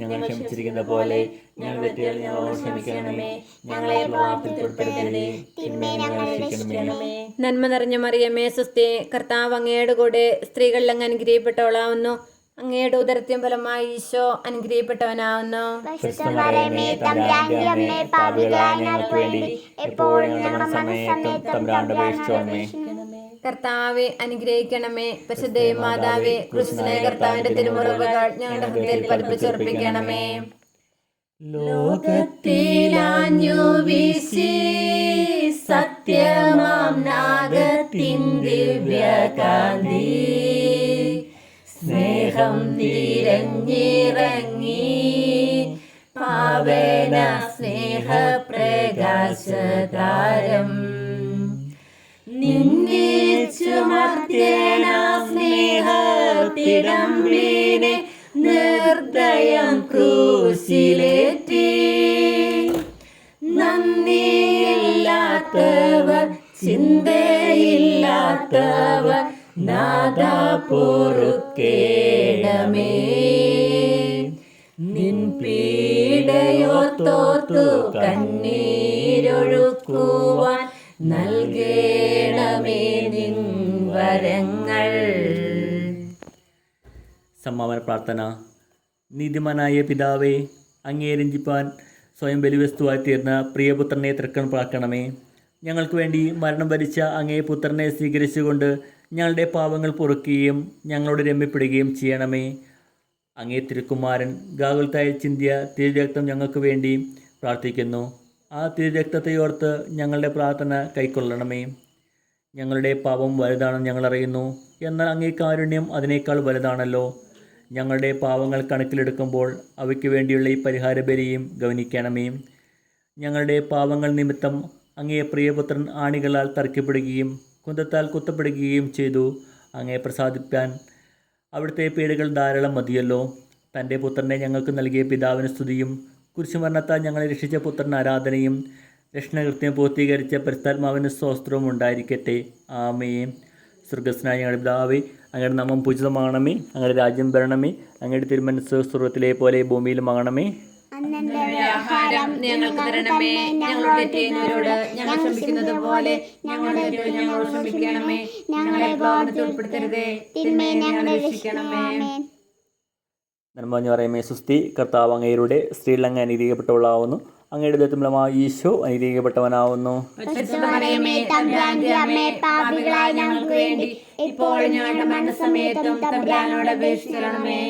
ഞങ്ങൾ ക്ഷമിച്ചിരിക്കുന്ന പോലെ ഞങ്ങളുടെ തെറ്റുകൾ ഞങ്ങളോട് ക്ഷമിക്കണമേ. ഞങ്ങളെ പാപത്തിൽപ്പെടുത്തരുതേ, തിന്മയിൽ ഞങ്ങളെ രക്ഷിക്കണമേ. നന്മ നിറഞ്ഞ മറിയമേ, സ്വസ്തി, കർത്താവ് അങ്ങയുടെ കൂടെ സ്ത്രീകളിൽ അങ്ങ് അനുഗ്രഹിക്കപ്പെട്ടവളാവുന്നു. അങ്ങയുടെ ഉദരത്തിൻ ഫലമായി ഈശോ അനുഗ്രഹിക്കപ്പെട്ടവനാവുന്നു. പരിശുദ്ധമറിയമേ, തമ്പുരാന്റെ അമ്മേ, പാപികളായ ഞങ്ങൾക്ക് വേണ്ടി എപ്പോഴും ഞങ്ങളുടെ മരണസമയത്തും തമ്പുരാനോട് അപേക്ഷിച്ചുകൊള്ളണമേ. കർത്താവെ അനുഗ്രഹിക്കണമേ. പരിശുദ്ധ മാതാവേ, ക്രിസ്തുവിനെ കർത്താവിന്റെ തിരുമുറിവുകൾ ഞങ്ങളുടെ ഹൃദയത്തിൽ പതിപ്പിച്ചുറപ്പിക്കണമേ. ലോകത്തിലാഞ്ഞു വീശി സത്യമാം നാഗത്തിൻ ദിവ്യകാന്തി, സ്നേഹം നിറഞ്ഞിറങ്ങി പാവന സ്നേഹപ്രകാശതാരം, നിന്നിച്ചുമർത്തേന സ്നേഹത്തിടമ്പീനെ നിർദ്ദയം ക്രൂശിലേറ്റി. നന്ദിയില്ലാത്തവർ, ചിന്തയില്ലാത്തവർ, നാദാ പൊറുക്കേണമേ. നിൻ പീഡയോർത്തോർത്തു കണ്ണീരൊഴുക്കുവാൻ നൽകേണമേ നിൻ വരങ്ങൾ. സമാപന പ്രാർത്ഥന. നീതിമാനായ പിതാവേ, അങ്ങേ രഞ്ജിപ്പാൻ സ്വയം ബലിവസ്തുവായി തീർന്ന പ്രിയപുത്രനെ തൃക്കൺ പാർക്കണമേ. ഞങ്ങൾക്ക് വേണ്ടി മരണം വരിച്ച അങ്ങേ പുത്രനെ സ്വീകരിച്ചുകൊണ്ട് ഞങ്ങളുടെ പാവങ്ങൾ പൊറുക്കുകയും ഞങ്ങളോട് രമ്യപ്പെടുകയും ചെയ്യണമേ. അങ്ങേ തിരുക്കുമാരൻ ഗാകുൽത്തായിൽ ചിന്തിയ തിരുരക്തം ഞങ്ങൾക്ക് വേണ്ടി പ്രാർത്ഥിക്കുന്നു. ആ തിരുരക്തത്തെ ഓർത്ത് ഞങ്ങളുടെ പ്രാർത്ഥന കൈക്കൊള്ളണമേ. ഞങ്ങളുടെ പാപം വലുതാണെന്ന് ഞങ്ങളറിയുന്നു, എന്നാൽ അങ്ങേ കാരുണ്യം അതിനേക്കാൾ വലുതാണല്ലോ. ഞങ്ങളുടെ പാവങ്ങൾ കണക്കിലെടുക്കുമ്പോൾ അവയ്ക്ക് വേണ്ടിയുള്ള ഈ പരിഹാര ബലിയും ഗവനിക്കണമേ. ഞങ്ങളുടെ പാവങ്ങൾ നിമിത്തം അങ്ങേ പ്രിയപുത്രൻ ആണികളാൽ തറയ്ക്കപ്പെടുകയും കുന്തത്താൽ കുത്തപ്പെടുകയും ചെയ്തു. അങ്ങേ പ്രസാദിപ്പാൻ അവിടുത്തെ പീഡകൾ ധാരാളം മതിയല്ലോ. തൻ്റെ പുത്രനെ ഞങ്ങൾക്ക് നൽകിയ പിതാവിന് സ്തുതിയും കുരിശുമരണത്താൽ ഞങ്ങളെ രക്ഷിച്ച പുത്രന് ആരാധനയും രക്ഷണകൃത്യം പൂർത്തീകരിച്ച പരിശുദ്ധാത്മാവിന് സ്തോത്രവും ഉണ്ടായിരിക്കട്ടെ. ആമേൻ. സ്വർഗസ്നായ ഞങ്ങളുടെ പിതാവേ, അങ്ങയുടെ നാമം പൂജിതമാകണമേ. അങ്ങയുടെ രാജ്യം വരണമേ. അങ്ങയുടെ തിരുമനസ്സ് സ്വർഗ്ഗത്തിലെ പോലെ ഭൂമിയിലുമാകണമേ. ആഹാരം ഞങ്ങൾക്ക് തരണമേ. ഞങ്ങളുടെ ചെയ്യുന്നവരോട് ഞങ്ങൾ ക്ഷമിക്കുന്നത് പോലെ ഞങ്ങളുടെ തെറ്റുകൾ ഞങ്ങളോട് ക്ഷമിക്കണമേ. ഞങ്ങളെ പ്രലോഭനത്തിൽ ഉൾപ്പെടുത്തരുതേ, തിന്മയെ ഞങ്ങളെ രക്ഷിക്കണമേ. നന്മ നിറഞ്ഞ മറിയമേ, സുസ്തി, കർത്താവ് അങ്ങയുടെ സ്ത്രീകൾ അങ്ങ് അനുഗ്രഹിക്കപ്പെട്ടവളാവുന്നു. അങ്ങയുടെ ദൈവത്തിലുള്ള ഈശോ അനുഗ്രഹിക്കപ്പെട്ടവനാവുന്നു. പരിശുദ്ധ മറിയമേ, തമ്പുരാന്റെ അമ്മേ, പാപികളായ ഞങ്ങൾക്ക് വേണ്ടി ഇപ്പോൾ ഞങ്ങളുടെ മരണസമയത്തും തമ്പുരാനോട് അപേക്ഷിക്കണമേ.